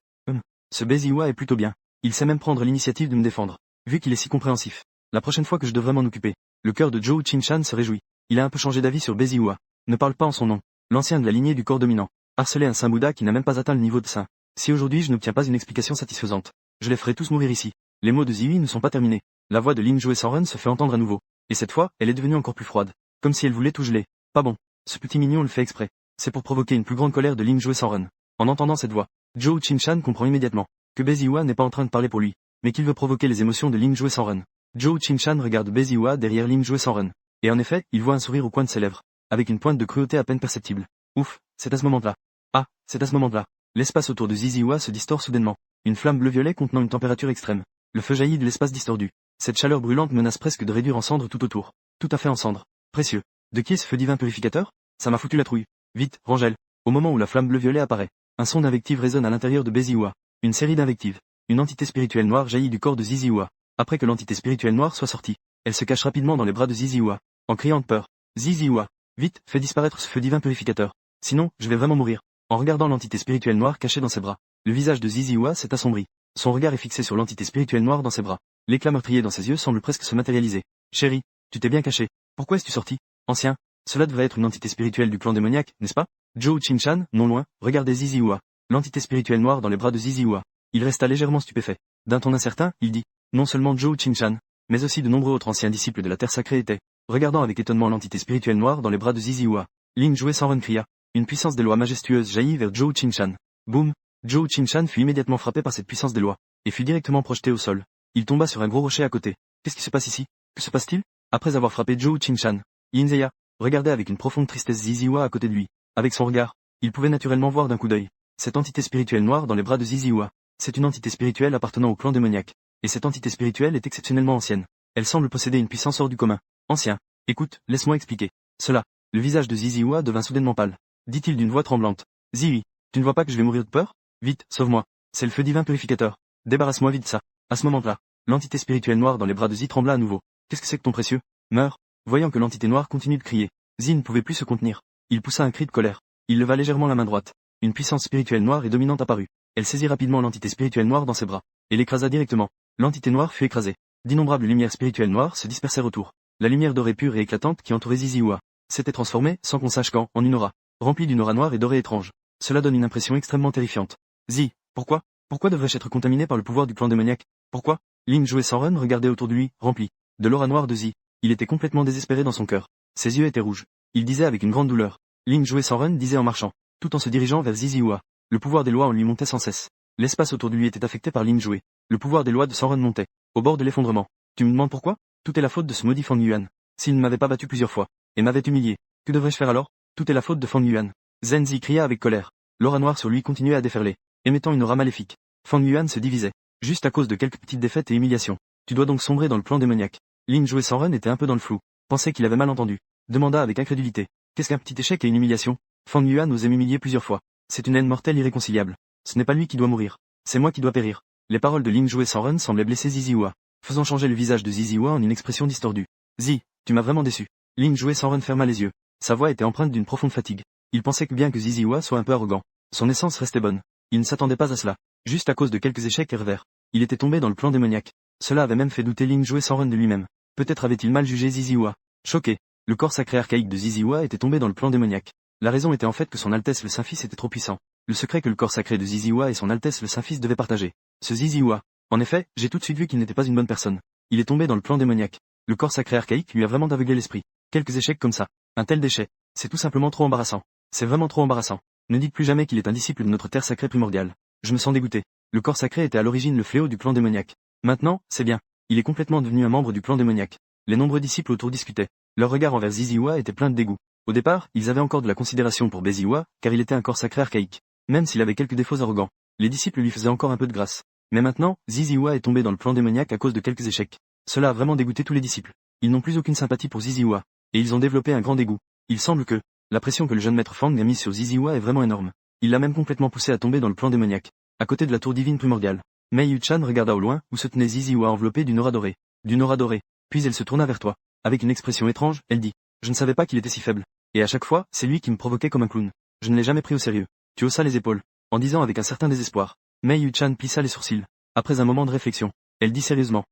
Ce Beziwa est plutôt bien. Il sait même prendre l'initiative de me défendre. Vu qu'il est si compréhensif. La prochaine fois que je devrais m'en occuper. Le cœur de Zhou Qingshan se réjouit. Il a un peu changé d'avis sur Beziwa. Ne parle pas en son nom. L'ancien de la lignée du corps dominant. Harceler un saint Bouddha qui n'a même pas atteint le niveau de saint. Si aujourd'hui je n'obtiens pas une explication satisfaisante, je les ferai tous mourir ici. Les mots de Ziyi ne sont pas terminés. La voix de Ling Joe Sanren se fait entendre à nouveau. Et cette fois, elle est devenue encore plus froide. Comme si elle voulait tout geler. Pas bon. Ce petit mignon le fait exprès. C'est pour provoquer une plus grande colère de Ling Joe Sanren. En entendant cette voix, Zhou Qingshan comprend immédiatement que Beziwa n'est pas en train de parler pour lui, mais qu'il veut provoquer les émotions de Ling Joe Sanren. Zhou Qingshan regarde Beziwa derrière Ling Joe Sanren. Et en effet, il voit un sourire au coin de ses lèvres, avec une pointe de cruauté à peine perceptible. Ouf, c'est à ce moment-là. Ah, c'est à ce moment-là. L'espace autour de Ziziwa se distord soudainement. Une flamme bleu-violet contenant une température extrême. Le feu jaillit de l'espace distordu. Cette chaleur brûlante menace presque de réduire en cendres tout autour. Tout à fait en cendres. Précieux. De qui est ce feu divin purificateur? Ça m'a foutu la trouille. Vite, Rangel. Au moment où la flamme bleu-violet apparaît, un son d'invective résonne à l'intérieur de Beziwa. Une série d'invectives. Une entité spirituelle noire jaillit du corps de Ziziwa. Après que l'entité spirituelle noire soit sortie, elle se cache rapidement dans les bras de Ziziwa, en criant de peur. Ziziwa, vite, fais disparaître ce feu divin purificateur. Sinon, je vais vraiment mourir. En regardant l'entité spirituelle noire cachée dans ses bras, le visage de Ziziwa s'est assombri. Son regard est fixé sur l'entité spirituelle noire dans ses bras. L'éclat meurtrier dans ses yeux semble presque se matérialiser. Chérie, tu t'es bien caché. Pourquoi es-tu sorti? Ancien, cela devrait être une entité spirituelle du clan démoniaque, n'est-ce pas? Zhou Qingshan, non loin, regardait Ziziwa. L'entité spirituelle noire dans les bras de Ziziwa. Il resta légèrement stupéfait. D'un ton incertain, il dit, non seulement Zhou Qingshan, mais aussi de nombreux autres anciens disciples de la Terre Sacrée étaient, regardant avec étonnement l'entité spirituelle noire dans les bras de Ziziwa. Ling Joe Sanren cria. Une puissance des lois majestueuses jaillit vers Zhou Qingshan. Boum! Zhou Qingshan fut immédiatement frappé par cette puissance des lois, et fut directement projeté au sol. Il tomba sur un gros rocher à côté. Qu'est-ce qui se passe ici? Que se passe-t-il? Après avoir frappé Zhou Qingshan, Yinzeya regardait avec une profonde tristesse Ziziwa à côté de lui. Avec son regard, il pouvait naturellement voir d'un coup d'œil cette entité spirituelle noire dans les bras de Ziziwa. C'est une entité spirituelle appartenant au clan démoniaque. Et cette entité spirituelle est exceptionnellement ancienne. Elle semble posséder une puissance hors du commun. Ancien. Écoute, laisse-moi expliquer. Cela. Le visage de Ziziwa devint soudainement pâle. Dit-il d'une voix tremblante. Ziyi, tu ne vois pas que je vais mourir de peur? Vite, sauve-moi. C'est le feu divin purificateur. Débarrasse-moi vite de ça. À ce moment-là, l'entité spirituelle noire dans les bras de Zi trembla à nouveau. Qu'est-ce que c'est que ton précieux? Meurs. Voyant que l'entité noire continue de crier, Zi ne pouvait plus se contenir. Il poussa un cri de colère. Il leva légèrement la main droite. Une puissance spirituelle noire et dominante apparut. Elle saisit rapidement l'entité spirituelle noire dans ses bras, et l'écrasa directement. L'entité noire fut écrasée. D'innombrables lumières spirituelles noires se dispersèrent autour. La lumière dorée pure et éclatante qui entourait Ziziwa s'était transformée, sans qu'on sache quand, en une aura, remplie d'une aura noire et dorée étrange. Cela donne une impression extrêmement terrifiante. Zi, pourquoi devrais-je être contaminé par le pouvoir du clan démoniaque? Pourquoi? Ling Joe Sanren regardait autour de lui, rempli de l'aura noire de Zi. Il était complètement désespéré dans son cœur. Ses yeux étaient rouges. Il disait avec une grande douleur. Ling Joe Sanren disait en marchant, tout en se dirigeant vers Ziziwa. Le pouvoir des lois en lui montait sans cesse. L'espace autour de lui était affecté par Ling Joe. Le pouvoir des lois de Sanren montait, au bord de l'effondrement. Tu me demandes pourquoi? Tout est la faute de ce maudit Fang Yuan. S'il ne m'avait pas battu plusieurs fois, et m'avait humilié, que devrais-je faire alors? Tout est la faute de Fang Yuan. Zenzi cria avec colère. L'aura noire sur lui continuait à déferler, émettant une aura maléfique. Fang Yuan se divisait, juste à cause de quelques petites défaites et humiliations. Tu dois donc sombrer dans le plan démoniaque. Ling Joe Sanren était un peu dans le flou, pensait qu'il avait mal entendu, demanda avec incrédulité. Qu'est-ce qu'un petit échec et une humiliation? Fang Yuan osait m'humilier plusieurs fois. C'est une haine mortelle irréconciliable. Ce n'est pas lui qui doit mourir. C'est moi qui dois périr. Les paroles de Ling Joe Sanren semblaient blesser Ziziwa, faisant changer le visage de Ziziwa en une expression distordue. Zi, tu m'as vraiment déçu. Ling Joe Sanren ferma les yeux. Sa voix était empreinte d'une profonde fatigue. Il pensait que bien que Ziziwa soit un peu arrogant, son essence restait bonne. Il ne s'attendait pas à cela. Juste à cause de quelques échecs et revers, il était tombé dans le plan démoniaque. Cela avait même fait douter Ling Joe Sanren de lui-même. Peut-être avait-il mal jugé Ziziwa. Choqué, le corps sacré archaïque de Ziziwa était tombé dans le plan démoniaque. La raison était en fait que son Altesse le Saint-Fils était trop puissant. Le secret que le corps sacré de Ziziwa et son Altesse le Saint-Fils devaient partager. Ce Ziziwa. En effet, j'ai tout de suite vu qu'il n'était pas une bonne personne. Il est tombé dans le plan démoniaque. Le corps sacré archaïque lui a vraiment aveuglé l'esprit. Quelques échecs comme ça. Un tel déchet. C'est tout simplement trop embarrassant. C'est vraiment trop embarrassant. Ne dites plus jamais qu'il est un disciple de notre terre sacrée primordiale. Je me sens dégoûté. Le corps sacré était à l'origine le fléau du clan démoniaque. Maintenant, c'est bien. Il est complètement devenu un membre du clan démoniaque. Les nombreux disciples autour discutaient. Leur regard envers Ziziwa était plein de dégoût. Au départ, ils avaient encore de la considération pour Beziwa, car il était un corps sacré archaïque. Même s'il avait quelques défauts arrogants, les disciples lui faisaient encore un peu de grâce. Mais maintenant, Ziziwa est tombé dans le plan démoniaque à cause de quelques échecs. Cela a vraiment dégoûté tous les disciples. Ils n'ont plus aucune sympathie pour Ziziwa, et ils ont développé un grand dégoût. Il semble que, La pression que le jeune maître Fang a mise sur Ziziwa est vraiment énorme. Il l'a même complètement poussé à tomber dans le plan démoniaque, à côté de la tour divine primordiale. Mei Yu-chan regarda au loin, où se tenait Ziziwa enveloppé d'une aura dorée. D'une aura dorée. Puis elle se tourna vers toi. Avec une expression étrange, elle dit. Je ne savais pas qu'il était si faible. Et à chaque fois, c'est lui qui me provoquait comme un clown. Je ne l'ai jamais pris au sérieux. Tu haussas les épaules, en disant avec un certain désespoir. Mei Yu-chan plissa les sourcils. Après un moment de réflexion, elle dit sérieusement.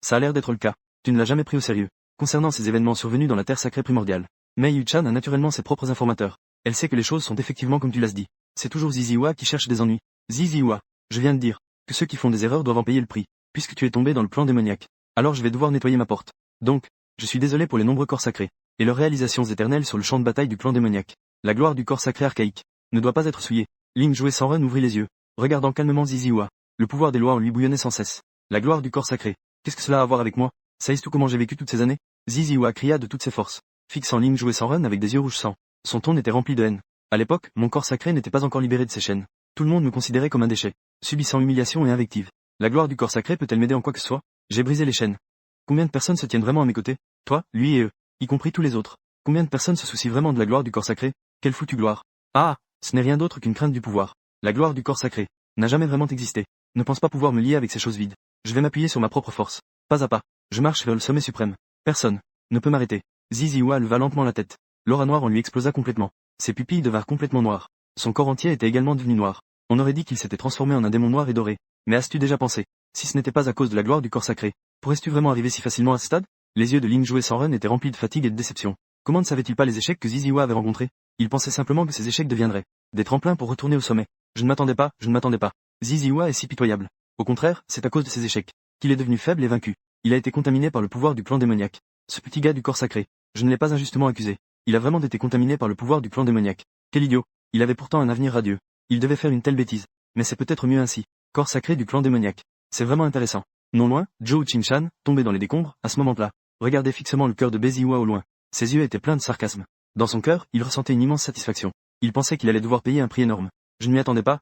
Ça a l'air d'être le cas. Tu ne l'as jamais pris au sérieux. Concernant ces événements survenus dans la terre sacrée primordiale. Mei Yu-chan a naturellement ses propres informateurs. Elle sait que les choses sont effectivement comme tu l'as dit. C'est toujours Ziziwa qui cherche des ennuis. Ziziwa, je viens de dire que ceux qui font des erreurs doivent en payer le prix, puisque tu es tombé dans le plan démoniaque. Alors je vais devoir nettoyer ma porte. Donc, je suis désolé pour les nombreux corps sacrés, et leurs réalisations éternelles sur le champ de bataille du plan démoniaque. La gloire du corps sacré archaïque ne doit pas être souillée. Ling Joué Sanren ouvrit les yeux, regardant calmement Ziziwa. Le pouvoir des lois en lui bouillonnait sans cesse. La gloire du corps sacré. Qu'est-ce que cela a à voir avec moi? Sais-tu comment j'ai vécu toutes ces années? Ziziwa cria de toutes ses forces, fixant Ling Joué Sanren avec des yeux rouges sang. Son ton était rempli de haine. À l'époque, mon corps sacré n'était pas encore libéré de ses chaînes. Tout le monde me considérait comme un déchet, subissant humiliation et invective. La gloire du corps sacré peut-elle m'aider en quoi que ce soit? J'ai brisé les chaînes. Combien de personnes se tiennent vraiment à mes côtés? Toi, lui et eux, y compris tous les autres. Combien de personnes se soucient vraiment de la gloire du corps sacré? Quelle foutue gloire! Ah, ce n'est rien d'autre qu'une crainte du pouvoir. La gloire du corps sacré n'a jamais vraiment existé. Ne pense pas pouvoir me lier avec ces choses vides. Je vais m'appuyer sur ma propre force. Pas à pas, je marche vers le sommet suprême. Personne ne peut m'arrêter. Ziziwa leva lentement la tête. L'aura noire en lui explosa complètement. Ses pupilles devinrent complètement noires. Son corps entier était également devenu noir. On aurait dit qu'il s'était transformé en un démon noir et doré. Mais as-tu déjà pensé, si ce n'était pas à cause de la gloire du corps sacré, pourrais-tu vraiment arriver si facilement à ce stade? Les yeux de Ling Joué Sanren étaient remplis de fatigue et de déception. Comment ne savait-il pas les échecs que Ziziwa avait rencontrés? Il pensait simplement que ces échecs deviendraient des tremplins pour retourner au sommet. Je ne m'attendais pas. Ziziwa est si pitoyable. Au contraire, c'est à cause de ces échecs qu'il est devenu faible et vaincu. Il a été contaminé par le pouvoir du plan démoniaque. Ce petit gars du corps sacré, je ne l'ai pas injustement accusé. Il a vraiment été contaminé par le pouvoir du plan démoniaque. Quel idiot. Il avait pourtant un avenir radieux. Il devait faire une telle bêtise. Mais c'est peut-être mieux ainsi. Corps sacré du clan démoniaque. C'est vraiment intéressant. Non loin, Zhou Qingshan, tombé dans les décombres, à ce moment-là, regardait fixement le cœur de Ziziwa au loin. Ses yeux étaient pleins de sarcasme. Dans son cœur, il ressentait une immense satisfaction. Il pensait qu'il allait devoir payer un prix énorme. Je ne m'y attendais pas.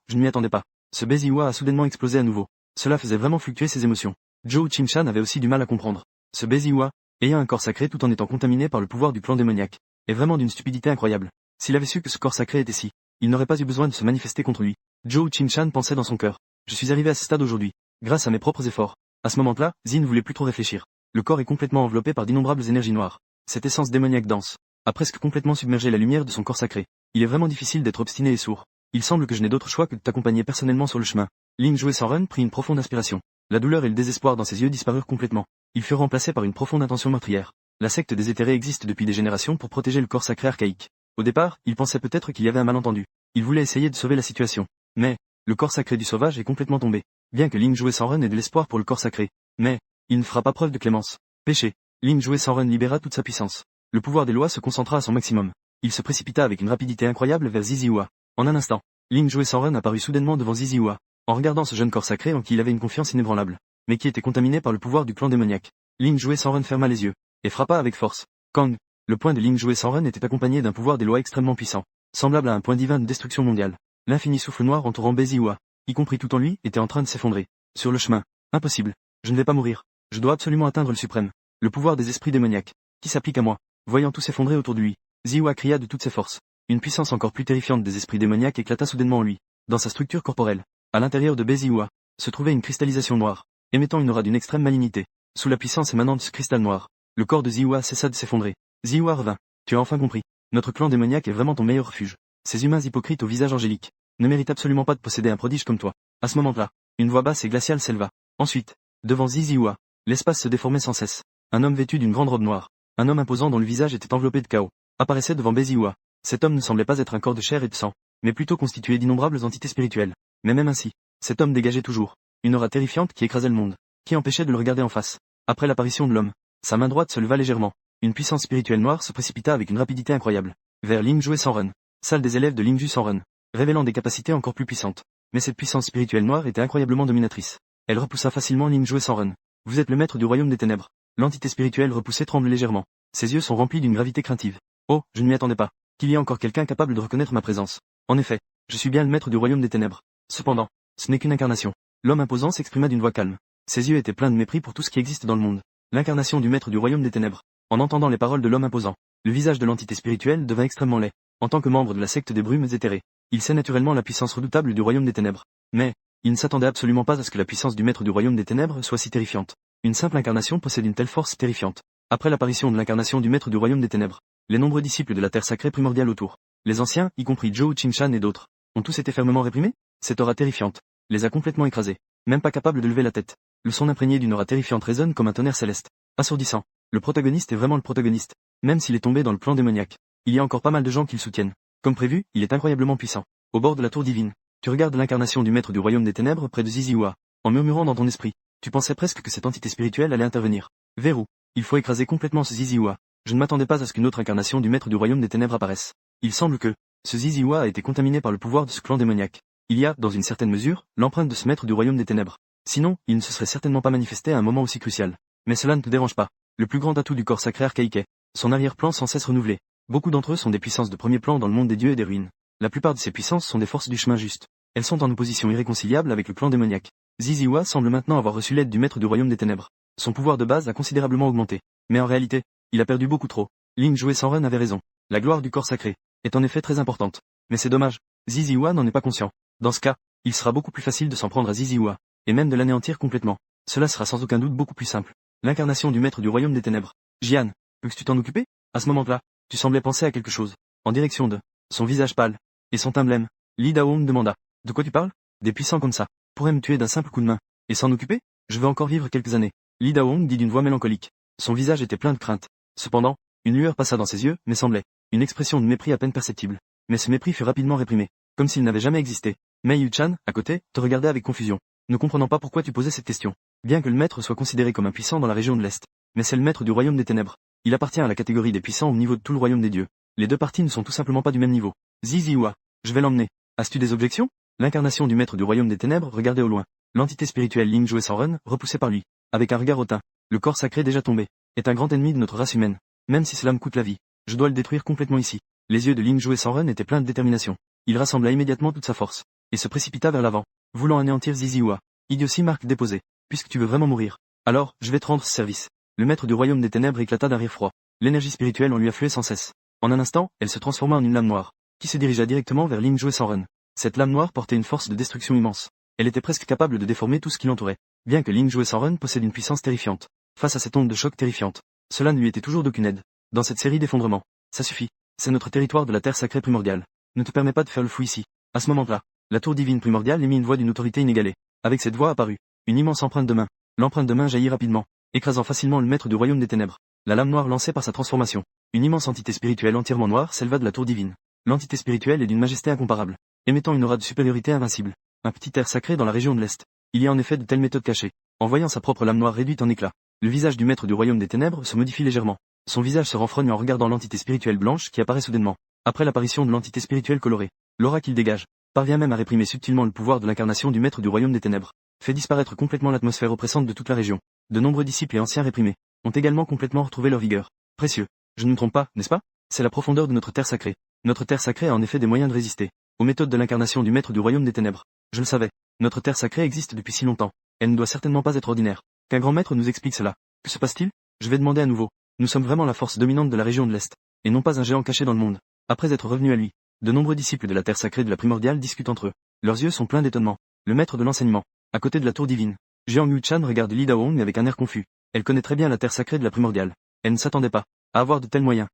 Ce Ziziwa a soudainement explosé à nouveau. Cela faisait vraiment fluctuer ses émotions. Zhou Qingshan avait aussi du mal à comprendre. Ce Ziziwa, ayant un corps sacré tout en étant contaminé par le pouvoir du plan démoniaque, est vraiment d'une stupidité incroyable. S'il avait su que ce corps sacré était si, il n'aurait pas eu besoin de se manifester contre lui. Zhou Qingshan pensait dans son cœur. Je suis arrivé à ce stade aujourd'hui, grâce à mes propres efforts. À ce moment-là, Zi ne voulait plus trop réfléchir. Le corps est complètement enveloppé par d'innombrables énergies noires. Cette essence démoniaque dense a presque complètement submergé la lumière de son corps sacré. Il est vraiment difficile d'être obstiné et sourd. Il semble que je n'ai d'autre choix que de t'accompagner personnellement sur le chemin. Ling Joué Sanren prit une profonde inspiration. La douleur et le désespoir dans ses yeux disparurent complètement. Ils furent remplacés par une profonde intention meurtrière. La secte des éthérés existe depuis des générations pour protéger le corps sacré archaïque. Au départ, il pensait peut-être qu'il y avait un malentendu. Il voulait essayer de sauver la situation. Mais, le corps sacré du sauvage est complètement tombé. Bien que Ling Joué Sanren ait de l'espoir pour le corps sacré. Mais, il ne fera pas preuve de clémence. Péché. Ling Joué Sanren libéra toute sa puissance. Le pouvoir des lois se concentra à son maximum. Il se précipita avec une rapidité incroyable vers Ziziwa. En un instant, Ling Joué Sanren apparut soudainement devant Ziziwa, en regardant ce jeune corps sacré en qui il avait une confiance inébranlable, mais qui était contaminé par le pouvoir du plan démoniaque. Ling Joué Sanren ferma les yeux, et frappa avec force. Kang. Le poing de Ling Joué Sanren était accompagné d'un pouvoir des lois extrêmement puissant, semblable à un point divin de destruction mondiale. L'infini souffle noir entourant Ziziwa, y compris tout en lui, était en train de s'effondrer. Sur le chemin. Impossible. Je ne vais pas mourir. Je dois absolument atteindre le suprême. Le pouvoir des esprits démoniaques, qui s'applique à moi. Voyant tout s'effondrer autour de lui, Ziwa cria de toutes ses forces. Une puissance encore plus terrifiante des esprits démoniaques éclata soudainement en lui. Dans sa structure corporelle, à l'intérieur de Ziwa, se trouvait une cristallisation noire, émettant une aura d'une extrême malignité. Sous la puissance émanant de ce cristal noir, le corps de Ziwa cessa de s'effondrer. Ziwa revint. Tu as enfin compris. Notre clan démoniaque est vraiment ton meilleur refuge. Ces humains hypocrites au visage angélique ne méritent absolument pas de posséder un prodige comme toi. À ce moment-là, une voix basse et glaciale s'éleva. Ensuite, devant Ziwa, l'espace se déformait sans cesse. Un homme vêtu d'une grande robe noire, un homme imposant dont le visage était enveloppé de chaos, apparaissait devant Ziwa. Cet homme ne semblait pas être un corps de chair et de sang, mais plutôt constitué d'innombrables entités spirituelles. Mais même ainsi, cet homme dégageait toujours une aura terrifiante qui écrasait le monde, qui empêchait de le regarder en face. Après l'apparition de l'homme, sa main droite se leva légèrement. Une puissance spirituelle noire se précipita avec une rapidité incroyable vers Ling Joué Sanren, salle des élèves de Ling Ju Sanren, révélant des capacités encore plus puissantes. Mais cette puissance spirituelle noire était incroyablement dominatrice. Elle repoussa facilement Ling Joué Sanren. Vous êtes le maître du royaume des ténèbres. L'entité spirituelle repoussée tremble légèrement. Ses yeux sont remplis d'une gravité craintive. Oh, je ne m'y attendais pas. Qu'il y ait encore quelqu'un capable de reconnaître ma présence. En effet, je suis bien le maître du royaume des ténèbres. Cependant, ce n'est qu'une incarnation. L'homme imposant s'exprima d'une voix calme. Ses yeux étaient pleins de mépris pour tout ce qui existe dans le monde. L'incarnation du maître du royaume des ténèbres. En entendant les paroles de l'homme imposant, le visage de l'entité spirituelle devint extrêmement laid. En tant que membre de la secte des brumes éthérées, il sait naturellement la puissance redoutable du royaume des ténèbres. Mais, il ne s'attendait absolument pas à ce que la puissance du maître du royaume des ténèbres soit si terrifiante. Une simple incarnation possède une telle force terrifiante. Après l'apparition de l'incarnation du maître du royaume des ténèbres, les nombreux disciples de la terre sacrée primordiale autour, les anciens, y compris Zhou Qingshan et d'autres, ont tous été fermement réprimés. Cette aura terrifiante les a complètement écrasés, même pas capables de lever la tête. Le son imprégné d'une aura terrifiante résonne comme un tonnerre céleste, assourdissant. Le protagoniste est vraiment le protagoniste, même s'il est tombé dans le plan démoniaque. Il y a encore pas mal de gens qui le soutiennent. Comme prévu, il est incroyablement puissant. Au bord de la tour divine, tu regardes l'incarnation du maître du royaume des ténèbres près de Ziziwa, en murmurant dans ton esprit. Tu pensais presque que cette entité spirituelle allait intervenir. Verrou. Il faut écraser complètement ce Ziziwa. Je ne m'attendais pas à ce qu'une autre incarnation du maître du royaume des ténèbres apparaisse. Il semble que ce Ziziwa a été contaminé par le pouvoir de ce clan démoniaque. Il y a, dans une certaine mesure, l'empreinte de ce maître du royaume des ténèbres. Sinon, il ne se serait certainement pas manifesté à un moment aussi crucial. Mais cela ne te dérange pas. Le plus grand atout du corps sacré archaïque est son arrière-plan sans cesse renouvelé. Beaucoup d'entre eux sont des puissances de premier plan dans le monde des dieux et des ruines. La plupart de ces puissances sont des forces du chemin juste. Elles sont en opposition irréconciliable avec le clan démoniaque. Ziziwa semble maintenant avoir reçu l'aide du maître du royaume des ténèbres. Son pouvoir de base a considérablement augmenté. Mais en réalité, il a perdu beaucoup trop. Ling Zhou et Sanren avaient raison. La gloire du corps sacré est en effet très importante. Mais c'est dommage. Ziziwa n'en est pas conscient. Dans ce cas, il sera beaucoup plus facile de s'en prendre à Ziziwa, et même de l'anéantir complètement. Cela sera sans aucun doute beaucoup plus simple. L'incarnation du maître du royaume des ténèbres. Jian, peux-tu t'en occuper? À ce moment-là, tu semblais penser à quelque chose. En direction de son visage pâle et son emblème. Li Daong demanda. De quoi tu parles? Des puissants comme ça pourraient me tuer d'un simple coup de main. Et s'en occuper? Je veux encore vivre quelques années. Li Daong dit d'une voix mélancolique. Son visage était plein de crainte. Cependant, une lueur passa dans ses yeux, mais semblait une expression de mépris à peine perceptible. Mais ce mépris fut rapidement réprimé, comme s'il n'avait jamais existé. Mei Yu-chan, à côté, te regardait avec confusion, ne comprenant pas pourquoi tu posais cette question. Bien que le maître soit considéré comme un puissant dans la région de l'Est, mais c'est le maître du royaume des ténèbres. Il appartient à la catégorie des puissants au niveau de tout le royaume des dieux. Les deux parties ne sont tout simplement pas du même niveau. Ziziwa, je vais l'emmener. As-tu des objections? L'incarnation du maître du royaume des ténèbres regardait au loin. L'entité spirituelle Ling Zhou et Sanren, repoussée par lui, avec un regard hautain. Le corps sacré déjà tombé est un grand ennemi de notre race humaine. Même si cela me coûte la vie, je dois le détruire complètement ici. Les yeux de Ling Zhou et Sanren étaient pleins de détermination. Il rassembla immédiatement toute sa force et se précipita vers l'avant, voulant anéantir Ziziwa. Idiotie marque déposée. Puisque tu veux vraiment mourir, alors je vais te rendre ce service. Le maître du royaume des ténèbres éclata d'un rire froid. L'énergie spirituelle en lui affluait sans cesse. En un instant, elle se transforma en une lame noire, qui se dirigea directement vers Ling Zhou et Sanren. Cette lame noire portait une force de destruction immense. Elle était presque capable de déformer tout ce qui l'entourait. Bien que Ling Zhou et Sanren possèdent une puissance terrifiante, face à cette onde de choc terrifiante, cela ne lui était toujours d'aucune aide. Dans cette série d'effondrements, ça suffit. C'est notre territoire de la terre sacrée primordiale. Ne te permets pas de faire le fou ici. À ce moment-là, la tour divine primordiale émit une voix d'une autorité inégalée. Avec cette voix apparut une immense empreinte de main. L'empreinte de main jaillit rapidement, écrasant facilement le maître du royaume des ténèbres. La lame noire lancée par sa transformation. Une immense entité spirituelle entièrement noire s'éleva de la tour divine. L'entité spirituelle est d'une majesté incomparable, émettant une aura de supériorité invincible. Un petit air sacré dans la région de l'Est. Il y a en effet de telles méthodes cachées. En voyant sa propre lame noire réduite en éclats, le visage du maître du royaume des ténèbres se modifie légèrement. Son visage se renfrogne en regardant l'entité spirituelle blanche qui apparaît soudainement. Après l'apparition de l'entité spirituelle colorée, l'aura qu'il dégage parvient même à réprimer subtilement le pouvoir de l'incarnation du maître du royaume des ténèbres. Fait disparaître complètement l'atmosphère oppressante de toute la région. De nombreux disciples et anciens réprimés ont également complètement retrouvé leur vigueur. Précieux. Je ne me trompe pas, n'est-ce pas? C'est la profondeur de notre terre sacrée. Notre terre sacrée a en effet des moyens de résister aux méthodes de l'incarnation du maître du royaume des ténèbres. Je le savais. Notre terre sacrée existe depuis si longtemps. Elle ne doit certainement pas être ordinaire. Qu'un grand maître nous explique cela. Que se passe-t-il? Je vais demander à nouveau. Nous sommes vraiment la force dominante de la région de l'Est, et non pas un géant caché dans le monde. Après être revenu à lui, de nombreux disciples de la terre sacrée de la primordiale discutent entre eux. Leurs yeux sont pleins d'étonnement. Le maître de l'enseignement, à côté de la tour divine, Jiang Yu-chan regarde Li Daong avec un air confus. Elle connaît très bien la terre sacrée de la primordiale. Elle ne s'attendait pas à avoir de tels moyens.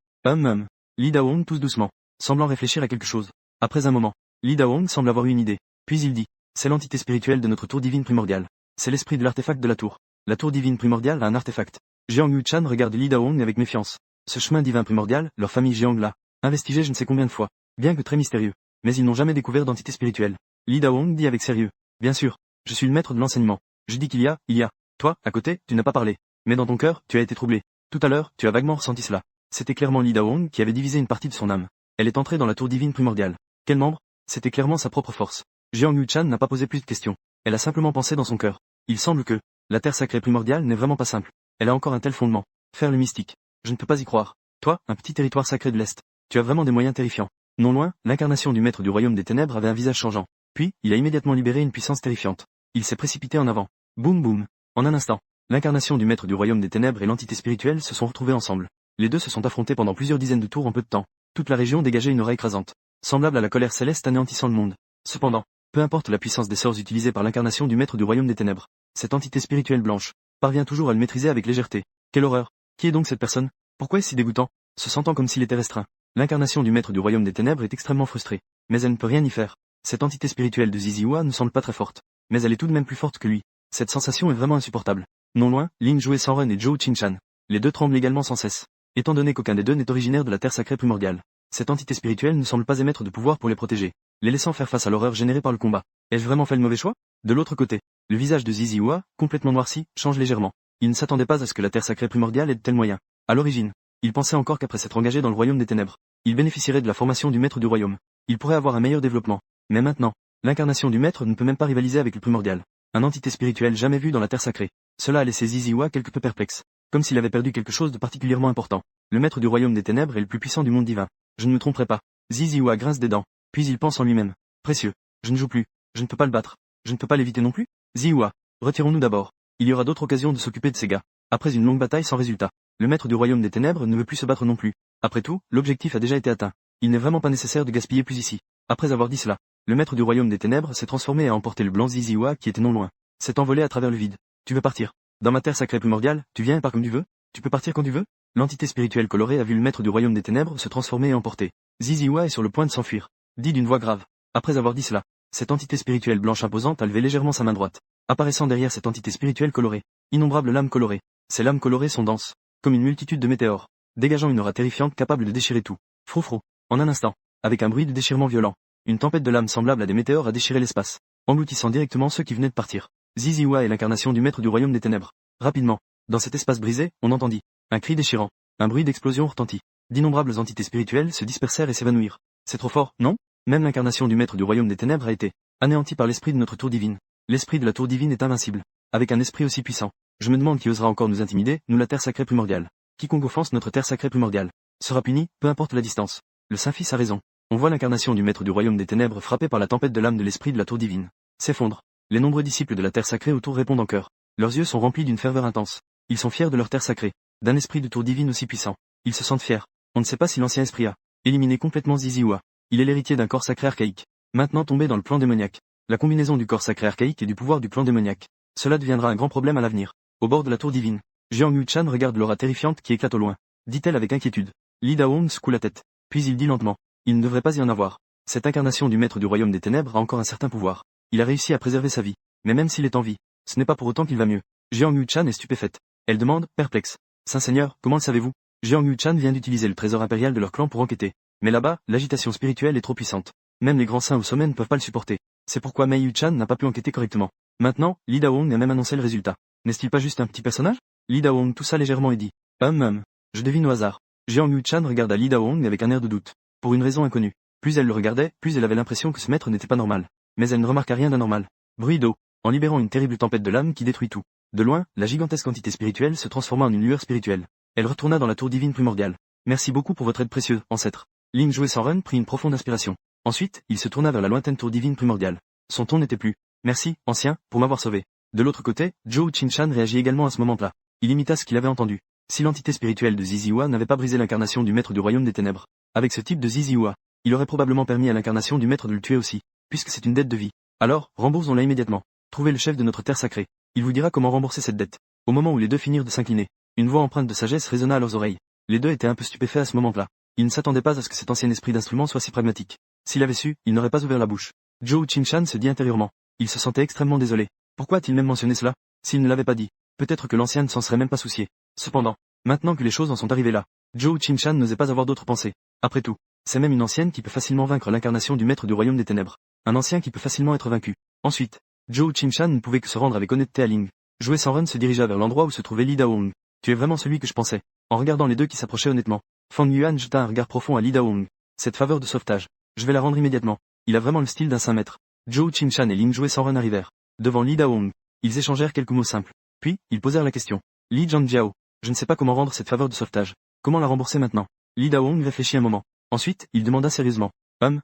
Li Daong tousse doucement, semblant réfléchir à quelque chose. Après un moment, Li Daong semble avoir eu une idée. Puis il dit, c'est l'entité spirituelle de notre tour divine primordiale. C'est l'esprit de l'artefact de la tour. La tour divine primordiale a un artefact. Jiang Yu-chan regarde Li Daong avec méfiance. Ce chemin divin primordial, leur famille Jiang l'a investigé je ne sais combien de fois, bien que très mystérieux. Mais ils n'ont jamais découvert d'entité spirituelle. Li Daong dit avec sérieux. Bien sûr, je suis le maître de l'enseignement. Je dis qu'il y a. Toi, à côté, tu n'as pas parlé. Mais dans ton cœur, tu as été troublé. Tout à l'heure, tu as vaguement ressenti cela. C'était clairement Li Daong qui avait divisé une partie de son âme. Elle est entrée dans la tour divine primordiale. Quel membre? C'était clairement sa propre force. Jiang Yu-chan n'a pas posé plus de questions. Elle a simplement pensé dans son cœur. Il semble que la terre sacrée primordiale n'est vraiment pas simple. Elle a encore un tel fondement. Faire le mystique. Je ne peux pas y croire. Toi, un petit territoire sacré de l'Est. Tu as vraiment des moyens terrifiants. Non loin, l'incarnation du maître du royaume des ténèbres avait un visage changeant. Puis, il a immédiatement libéré une puissance terrifiante. Il s'est précipité en avant. Boum boum. En un instant, l'incarnation du maître du royaume des ténèbres et l'entité spirituelle se sont retrouvés ensemble. Les deux se sont affrontés pendant plusieurs dizaines de tours en peu de temps. Toute la région dégageait une aura écrasante, semblable à la colère céleste anéantissant le monde. Cependant, peu importe la puissance des sorts utilisés par l'incarnation du maître du royaume des ténèbres, cette entité spirituelle blanche parvient toujours à le maîtriser avec légèreté. Quelle horreur! Qui est donc cette personne? Pourquoi est-ce si dégoûtant? Se sentant comme s'il était restreint, l'incarnation du maître du royaume des ténèbres est extrêmement frustrée, mais elle ne peut rien y faire. Cette entité spirituelle de Ziziwa ne semble pas très forte, mais elle est tout de même plus forte que lui. Cette sensation est vraiment insupportable. Non loin, Lin Jue Sanren et Zhou Qingshan. Les deux tremblent également sans cesse, étant donné qu'aucun des deux n'est originaire de la terre sacrée primordiale. Cette entité spirituelle ne semble pas émettre de pouvoir pour les protéger, les laissant faire face à l'horreur générée par le combat. Ai-je vraiment fait le mauvais choix? De l'autre côté, le visage de Ziziwa, complètement noirci, change légèrement. Il ne s'attendait pas à ce que la terre sacrée primordiale ait de tels moyens. À l'origine, il pensait encore qu'après s'être engagé dans le royaume des ténèbres, il bénéficierait de la formation du maître du royaume. Il pourrait avoir un meilleur développement. Mais maintenant, l'incarnation du maître ne peut même pas rivaliser avec le primordial. Un entité spirituelle jamais vue dans la terre sacrée. Cela a laissé Ziziwa quelque peu perplexe, comme s'il avait perdu quelque chose de particulièrement important. Le maître du royaume des ténèbres est le plus puissant du monde divin. Je ne me tromperai pas. Ziziwa grince des dents, puis il pense en lui-même. Précieux. Je ne joue plus. Je ne peux pas le battre. Je ne peux pas l'éviter non plus. Ziwa, retirons-nous d'abord. Il y aura d'autres occasions de s'occuper de ces gars. Après une longue bataille sans résultat, le maître du royaume des ténèbres ne veut plus se battre non plus. Après tout, l'objectif a déjà été atteint. Il n'est vraiment pas nécessaire de gaspiller plus ici. Après avoir dit cela, le maître du royaume des ténèbres s'est transformé et a emporté le blanc Ziziwa qui était non loin. S'est envolé à travers le vide. Tu veux partir? Dans ma terre sacrée primordiale, tu viens et pars comme tu veux? Tu peux partir quand tu veux? L'entité spirituelle colorée a vu le maître du royaume des ténèbres se transformer et emporter. Ziziwa est sur le point de s'enfuir. Dit d'une voix grave. Après avoir dit cela, cette entité spirituelle blanche imposante a levé légèrement sa main droite, apparaissant derrière cette entité spirituelle colorée. Innombrables lames colorées. Ces lames colorées sont denses, comme une multitude de météores, dégageant une aura terrifiante capable de déchirer tout. Froufrou. En un instant, avec un bruit de déchirement violent, une tempête de lames semblable à des météores a déchiré l'espace, engloutissant directement ceux qui venaient de partir. Ziziwa est l'incarnation du maître du royaume des ténèbres. Rapidement, dans cet espace brisé, on entendit un cri déchirant, un bruit d'explosion retentit. D'innombrables entités spirituelles se dispersèrent et s'évanouirent. C'est trop fort, non? Même l'incarnation du maître du royaume des ténèbres a été anéantie par l'esprit de notre tour divine. L'esprit de la tour divine est invincible. Avec un esprit aussi puissant, je me demande qui osera encore nous intimider, nous la terre sacrée primordiale. Quiconque offense notre terre sacrée primordiale sera puni, peu importe la distance. Le Saint-Fils a raison. On voit l'incarnation du maître du royaume des ténèbres frappée par la tempête de l'âme de l'esprit de la tour divine s'effondre. Les nombreux disciples de la terre sacrée autour répondent en chœur. Leurs yeux sont remplis d'une ferveur intense. Ils sont fiers de leur terre sacrée, d'un esprit de tour divine aussi puissant. Ils se sentent fiers. On ne sait pas si l'ancien esprit a éliminé complètement Ziziwa. Il est l'héritier d'un corps sacré archaïque, maintenant tombé dans le plan démoniaque. La combinaison du corps sacré archaïque et du pouvoir du plan démoniaque. Cela deviendra un grand problème à l'avenir. Au bord de la tour divine, Jiang Yuchan regarde l'aura terrifiante qui éclate au loin. Dit-elle avec inquiétude. Li Daong secoue la tête. Puis il dit lentement. Il ne devrait pas y en avoir. Cette incarnation du maître du royaume des ténèbres a encore un certain pouvoir. Il a réussi à préserver sa vie. Mais même s'il est en vie, ce n'est pas pour autant qu'il va mieux. Jiang Yuchan est stupéfaite. Elle demande, perplexe. Saint Seigneur, comment le savez-vous? Jiang Yuchan vient d'utiliser le trésor impérial de leur clan pour enquêter. Mais là-bas, l'agitation spirituelle est trop puissante. Même les grands saints au sommet ne peuvent pas le supporter. C'est pourquoi Mei Yuchan n'a pas pu enquêter correctement. Maintenant, Li Daong a même annoncé le résultat. N'est-il pas juste un petit personnage? Li Daong toussa légèrement et dit. Je devine au hasard. Jiang Yuchan regarda Li Daong avec un air de doute. Pour une raison inconnue. Plus elle le regardait, plus elle avait l'impression que ce maître n'était pas normal. Mais elle ne remarqua rien d'anormal. Bruit d'eau. En libérant une terrible tempête de lames qui détruit tout. De loin, la gigantesque entité spirituelle se transforma en une lueur spirituelle. Elle retourna dans la tour divine primordiale. Merci beaucoup pour votre aide précieuse, ancêtre. Lin Jue Sanren prit une profonde inspiration. Ensuite, il se tourna vers la lointaine tour divine primordiale. Son ton n'était plus. Merci, ancien, pour m'avoir sauvé. De l'autre côté, Zhou Qingshan réagit également à ce moment-là. Il imita ce qu'il avait entendu. Si l'entité spirituelle de Ziziwa n'avait pas brisé l'incarnation du maître du royaume des ténèbres, avec ce type de Ziziwa, il aurait probablement permis à l'incarnation du maître de le tuer aussi, puisque c'est une dette de vie. Alors, remboursons-la immédiatement. Trouvez le chef de notre terre sacrée. Il vous dira comment rembourser cette dette. Au moment où les deux finirent de s'incliner, une voix empreinte de sagesse résonna à leurs oreilles. Les deux étaient un peu stupéfaits à ce moment-là. Ils ne s'attendaient pas à ce que cet ancien esprit d'instrument soit si pragmatique. S'il avait su, il n'aurait pas ouvert la bouche. Zhou Qingshan se dit intérieurement. Il se sentait extrêmement désolé. Pourquoi a-t-il même mentionné cela? S'il ne l'avait pas dit, peut-être que l'ancien ne s'en serait même pas soucié. Cependant, maintenant que les choses en sont arrivées là, Zhou Qingshan n'osait pas avoir d'autres pensées. Après tout, c'est même une ancienne qui peut facilement vaincre l'incarnation du maître du royaume des ténèbres. Un ancien qui peut facilement être vaincu. Ensuite, Zhou Qingshan ne pouvait que se rendre avec honnêteté à Ling. Jue Sanren se dirigea vers l'endroit où se trouvait Li Daong. Tu es vraiment celui que je pensais. En regardant les deux qui s'approchaient honnêtement, Fang Yuan jeta un regard profond à Li Daong. Cette faveur de sauvetage, je vais la rendre immédiatement. Il a vraiment le style d'un saint maître. Zhou Qingshan et Lin Jue Sanren arrivèrent devant Li Daong. Ils échangèrent quelques mots simples. Puis, ils posèrent la question. Li Zhangjiao, je ne sais pas comment rendre cette faveur de sauvetage. Comment la rembourser maintenant? Li Daong réfléchit un moment. Ensuite, il demanda sérieusement.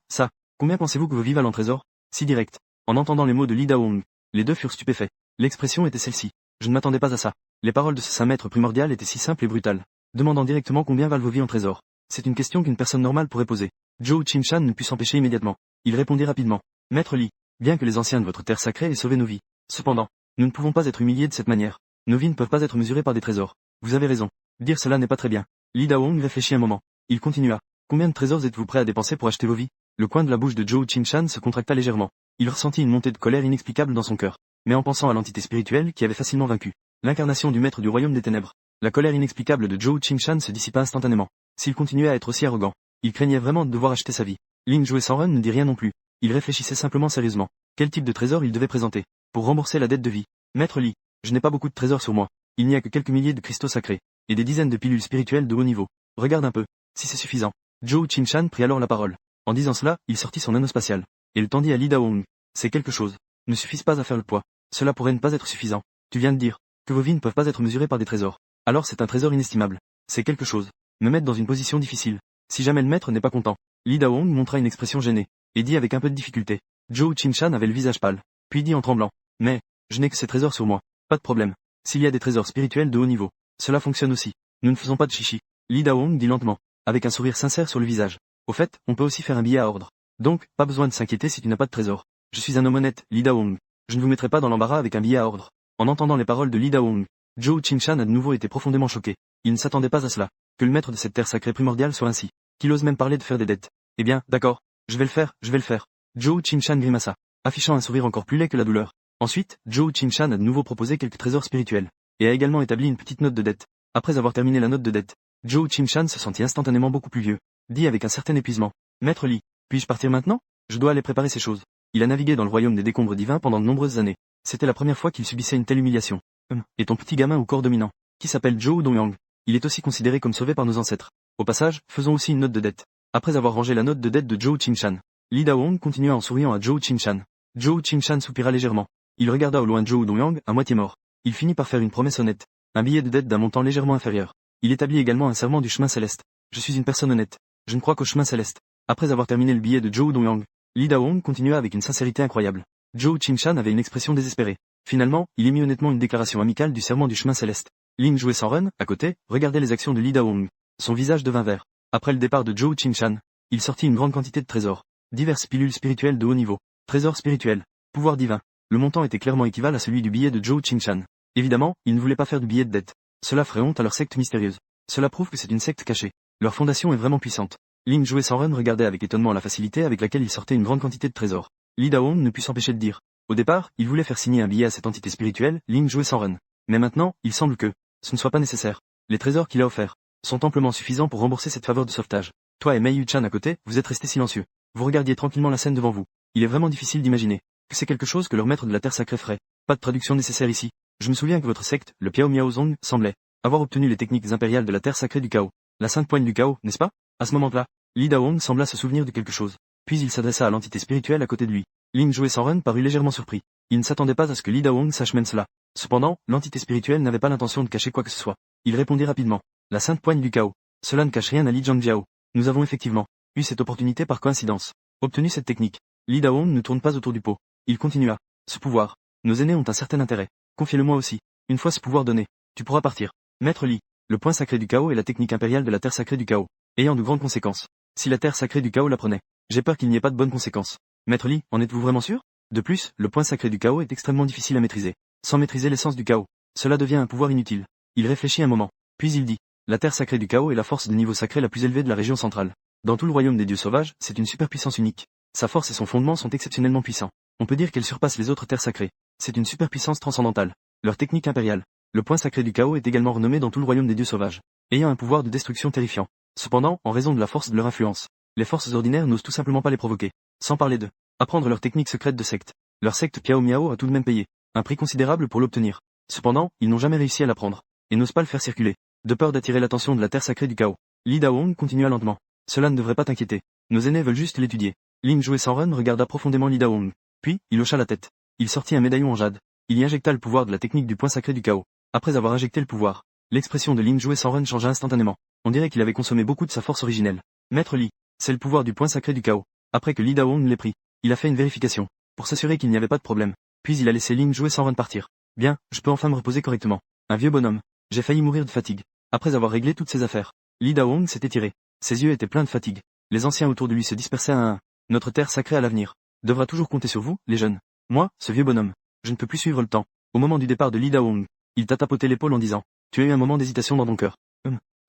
Ça, combien pensez-vous que vaut Vival en trésor? Si direct. En entendant les mots de Li Daong, les deux furent stupéfaits. L'expression était celle-ci. Je ne m'attendais pas à ça. Les paroles de ce saint maître primordial étaient si simples et brutales, demandant directement combien valent vos vies en trésor. C'est une question qu'une personne normale pourrait poser. Zhou Qingshan ne put s'empêcher immédiatement. Il répondit rapidement. Maître Li, bien que les anciens de votre terre sacrée aient sauvé nos vies. Cependant, nous ne pouvons pas être humiliés de cette manière. Nos vies ne peuvent pas être mesurées par des trésors. Vous avez raison. Dire cela n'est pas très bien. Li Daong réfléchit un moment. Il continua. Combien de trésors êtes-vous prêt à dépenser pour acheter vos vies? Le coin de la bouche de Zhou Qingshan se contracta légèrement. Il ressentit une montée de colère inexplicable dans son cœur. Mais en pensant à l'entité spirituelle qui avait facilement vaincu l'incarnation du maître du royaume des ténèbres, la colère inexplicable de Zhou Qingshan se dissipa instantanément. S'il continuait à être aussi arrogant, il craignait vraiment de devoir acheter sa vie. Lin Jue Sanren ne dit rien non plus. Il réfléchissait simplement sérieusement. Quel type de trésor il devait présenter pour rembourser la dette de vie? Maître Li, je n'ai pas beaucoup de trésors sur moi. Il n'y a que quelques milliers de cristaux sacrés, et des dizaines de pilules spirituelles de haut niveau. Regarde un peu, si c'est suffisant. Zhou Qingshan prit alors la parole. En disant cela, il sortit son anneau spatial, et le tendit à Li Daong. C'est quelque chose. Ne suffise pas à faire le poids. Cela pourrait ne pas être suffisant. Tu viens de dire que vos vies ne peuvent pas être mesurées par des trésors. Alors c'est un trésor inestimable. C'est quelque chose. Me mettre dans une position difficile. Si jamais le maître n'est pas content. Li Daong montra une expression gênée, et dit avec un peu de difficulté. Zhou Qingshan avait le visage pâle, puis dit en tremblant. Mais, je n'ai que ces trésors sur moi. Pas de problème. S'il y a des trésors spirituels de haut niveau, cela fonctionne aussi. Nous ne faisons pas de chichi. Li Daong dit lentement, avec un sourire sincère sur le visage. Au fait, on peut aussi faire un billet à ordre. Donc, pas besoin de s'inquiéter si tu n'as pas de trésor. Je suis un homme honnête, Li Daong. Je ne vous mettrai pas dans l'embarras avec un billet à ordre. En entendant les paroles de Li Daong, Zhou Qingshan a de nouveau été profondément choqué. Il ne s'attendait pas à cela. Que le maître de cette terre sacrée primordiale soit ainsi. Qu'il ose même parler de faire des dettes. Eh bien, d'accord. Je vais le faire. Zhou Qingshan grimaça, affichant un sourire encore plus laid que la douleur. Ensuite, Zhou Qingshan a de nouveau proposé quelques trésors spirituels, et a également établi une petite note de dette. Après avoir terminé la note de dette, Zhou Qingshan se sentit instantanément beaucoup plus vieux. Dit avec un certain épuisement. Maître Li, puis-je partir maintenant? Je dois aller préparer ces choses. Il a navigué dans le royaume des décombres divins pendant de nombreuses années. C'était la première fois qu'il subissait une telle humiliation. Et ton petit gamin au corps dominant, qui s'appelle Zhou Dongyang, il est aussi considéré comme sauvé par nos ancêtres. Au passage, faisons aussi une note de dette. Après avoir rangé la note de dette de Zhou Qingshan, Li Daong continua en souriant à Zhou Qingshan. Zhou Qingshan soupira légèrement. Il regarda au loin Zhou Dongyang, à moitié mort. Il finit par faire une promesse honnête. Un billet de dette d'un montant légèrement inférieur. Il établit également un serment du chemin céleste. Je suis une personne honnête. Je ne crois qu'au chemin céleste. Après avoir terminé le billet de Zhou Dongyang, Li Daong continua avec une sincérité incroyable. Zhou Qingshan avait une expression désespérée. Finalement, il émit honnêtement une déclaration amicale du serment du chemin céleste. Lin Jue Sanren, à côté, regardait les actions de Li Daong. Son visage devint vert. Après le départ de Zhou Qingshan, il sortit une grande quantité de trésors. Diverses pilules spirituelles de haut niveau. Trésors spirituels. Pouvoir divin. Le montant était clairement équivalent à celui du billet de Zhou Qingshan. Évidemment, ils ne voulaient pas faire du billet de dette. Cela ferait honte à leur secte mystérieuse. Cela prouve que c'est une secte cachée. Leur fondation est vraiment puissante. Lin Jue Sanren regardait avec étonnement la facilité avec laquelle il sortait une grande quantité de trésors. Li Daong ne put s'empêcher de dire. Au départ, il voulait faire signer un billet à cette entité spirituelle, Lin Jue Sanren. Mais maintenant, il semble que ce ne soit pas nécessaire. Les trésors qu'il a offerts sont amplement suffisants pour rembourser cette faveur de sauvetage. Toi et Mei Yu-chan à côté, vous êtes restés silencieux. Vous regardiez tranquillement la scène devant vous. Il est vraiment difficile d'imaginer que c'est quelque chose que leur maître de la terre sacrée ferait. Pas de traduction nécessaire ici. Je me souviens que votre secte, le Piao Miao Zong, semblait avoir obtenu les techniques impériales de la terre sacrée du chaos. La 5 poigne du chaos, n'est-ce pas? À ce moment-là, Li Daong sembla se souvenir de quelque chose. Puis il s'adressa à l'entité spirituelle à côté de lui. Lin Jue Sanren parut légèrement surpris. Il ne s'attendait pas à ce que Li Daong sache même cela. Cependant, l'entité spirituelle n'avait pas l'intention de cacher quoi que ce soit. Il répondit rapidement. La sainte poigne du chaos. Cela ne cache rien à Li Zhangjiao. Nous avons effectivement eu cette opportunité par coïncidence. Obtenu cette technique. Li Daong ne tourne pas autour du pot. Il continua. Ce pouvoir. Nos aînés ont un certain intérêt. Confiez-le-moi aussi. Une fois ce pouvoir donné, tu pourras partir. Maître Li. Le point sacré du chaos est la technique impériale de la terre sacrée du chaos, ayant de grandes conséquences. Si la terre sacrée du chaos l'apprenait, j'ai peur qu'il n'y ait pas de bonnes conséquences. Maître Li, en êtes-vous vraiment sûr? De plus, le point sacré du chaos est extrêmement difficile à maîtriser. Sans maîtriser l'essence du chaos, cela devient un pouvoir inutile. Il réfléchit un moment, puis il dit. La terre sacrée du chaos est la force de niveau sacré la plus élevée de la région centrale. Dans tout le royaume des dieux sauvages, c'est une superpuissance unique. Sa force et son fondement sont exceptionnellement puissants. On peut dire qu'elle surpasse les autres terres sacrées. C'est une superpuissance transcendantale. Leur technique impériale. Le point sacré du chaos est également renommé dans tout le royaume des dieux sauvages, ayant un pouvoir de destruction terrifiant. Cependant, en raison de la force de leur influence, les forces ordinaires n'osent tout simplement pas les provoquer. Sans parler d'eux. Apprendre leur technique secrète de secte. Leur secte Piao Miao a tout de même payé un prix considérable pour l'obtenir. Cependant, ils n'ont jamais réussi à l'apprendre, et n'osent pas le faire circuler, de peur d'attirer l'attention de la terre sacrée du chaos. Li Daong continua lentement. Cela ne devrait pas t'inquiéter. Nos aînés veulent juste l'étudier. Lin Jue Sanren regarda profondément Li Daong. Puis, il hocha la tête. Il sortit un médaillon en jade. Il y injecta le pouvoir de la technique du point sacré du chaos. Après avoir injecté le pouvoir, l'expression de Lin Jue Sanren changea instantanément. On dirait qu'il avait consommé beaucoup de sa force originelle. Maître Li, c'est le pouvoir du point sacré du chaos. Après que Li Daong l'ait pris, il a fait une vérification, pour s'assurer qu'il n'y avait pas de problème. Puis il a laissé Lin Jue Sanren partir. Bien, je peux enfin me reposer correctement. Un vieux bonhomme. J'ai failli mourir de fatigue. Après avoir réglé toutes ses affaires, Li Daong s'est étiré. Ses yeux étaient pleins de fatigue. Les anciens autour de lui se dispersaient un à un. Notre terre sacrée à l'avenir devra toujours compter sur vous, les jeunes. Moi, ce vieux bonhomme, je ne peux plus suivre le temps. Au moment du départ de Li Daong, il t'a tapoté l'épaule en disant, tu as eu un moment d'hésitation dans ton cœur.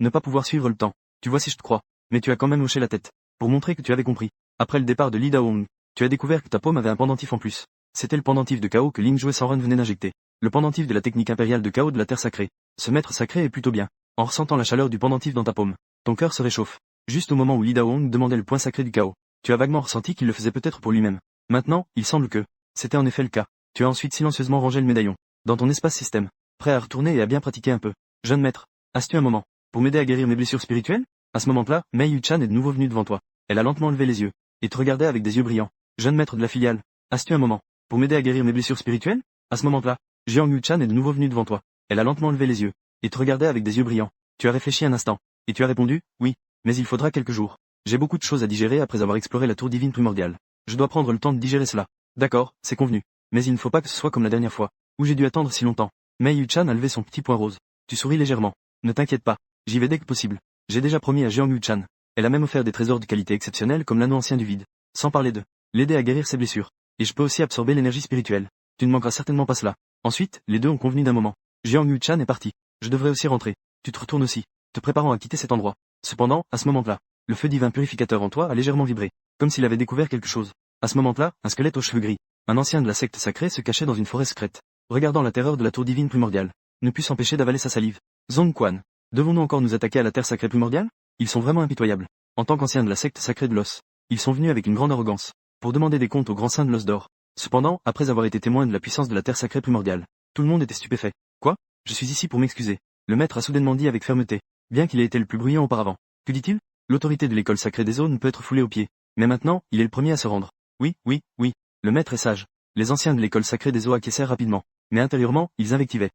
Ne pas pouvoir suivre le temps. Tu vois si je te crois. Mais tu as quand même hoché la tête. Pour montrer que tu avais compris. Après le départ de Li Daong, tu as découvert que ta paume avait un pendentif en plus. C'était le pendentif de chaos que Ling Jue Sanren venait d'injecter. Le pendentif de la technique impériale de chaos de la terre sacrée. Ce maître sacré est plutôt bien. En ressentant la chaleur du pendentif dans ta paume, ton cœur se réchauffe. Juste au moment où Li Daong demandait le point sacré du chaos, tu as vaguement ressenti qu'il le faisait peut-être pour lui-même. Maintenant, il semble que c'était en effet le cas. Tu as ensuite silencieusement rangé le médaillon dans ton espace système, prêt à retourner et à bien pratiquer un peu. Jeune maître, as-tu un moment pour m'aider à guérir mes blessures spirituelles? À ce moment-là, Mei Yu-chan est de nouveau venue devant toi. Elle a lentement levé les yeux et te regardait avec des yeux brillants. Jeune maître de la filiale, as-tu un moment pour m'aider à guérir mes blessures spirituelles? À ce moment-là, Jiang Yu-chan est de nouveau venue devant toi. Elle a lentement levé les yeux et te regardait avec des yeux brillants. Tu as réfléchi un instant et tu as répondu, oui, mais il faudra quelques jours. J'ai beaucoup de choses à digérer après avoir exploré la tour divine primordiale. Je dois prendre le temps de digérer cela. D'accord, c'est convenu. Mais il ne faut pas que ce soit comme la dernière fois, où j'ai dû attendre si longtemps. Mei Yu-chan a levé son petit poing rose. Tu souris légèrement. Ne t'inquiète pas. J'y vais dès que possible. J'ai déjà promis à Jiang Yu-chan. Elle a même offert des trésors de qualité exceptionnelle comme l'anneau ancien du vide. Sans parler de l'aider à guérir ses blessures. Et je peux aussi absorber l'énergie spirituelle. Tu ne manqueras certainement pas cela. Ensuite, les deux ont convenu d'un moment. Jiang Yu-chan est parti. Je devrais aussi rentrer. Tu te retournes aussi, te préparant à quitter cet endroit. Cependant, à ce moment-là, le feu divin purificateur en toi a légèrement vibré, comme s'il avait découvert quelque chose. À ce moment-là, un squelette aux cheveux gris, un ancien de la secte sacrée se cachait dans une forêt secrète, regardant la terreur de la tour divine primordiale, ne put s'empêcher d'avaler sa salive. Zong Quan, devons-nous encore nous attaquer à la terre sacrée primordiale? Ils sont vraiment impitoyables. En tant qu'anciens de la secte sacrée de l'os, ils sont venus avec une grande arrogance, pour demander des comptes au grand saint de l'os d'or. Cependant, après avoir été témoin de la puissance de la terre sacrée primordiale, tout le monde était stupéfait. Quoi? Je suis ici pour m'excuser. Le maître a soudainement dit avec fermeté, bien qu'il ait été le plus bruyant auparavant. Que dit-il? L'autorité de l'école sacrée des eaux ne peut être foulée aux pieds. Mais maintenant, il est le premier à se rendre. Oui, oui, oui. Le maître est sage. Les anciens de l'école sacrée des eaux acquiescèrent rapidement. Mais intérieurement, ils invectivaient.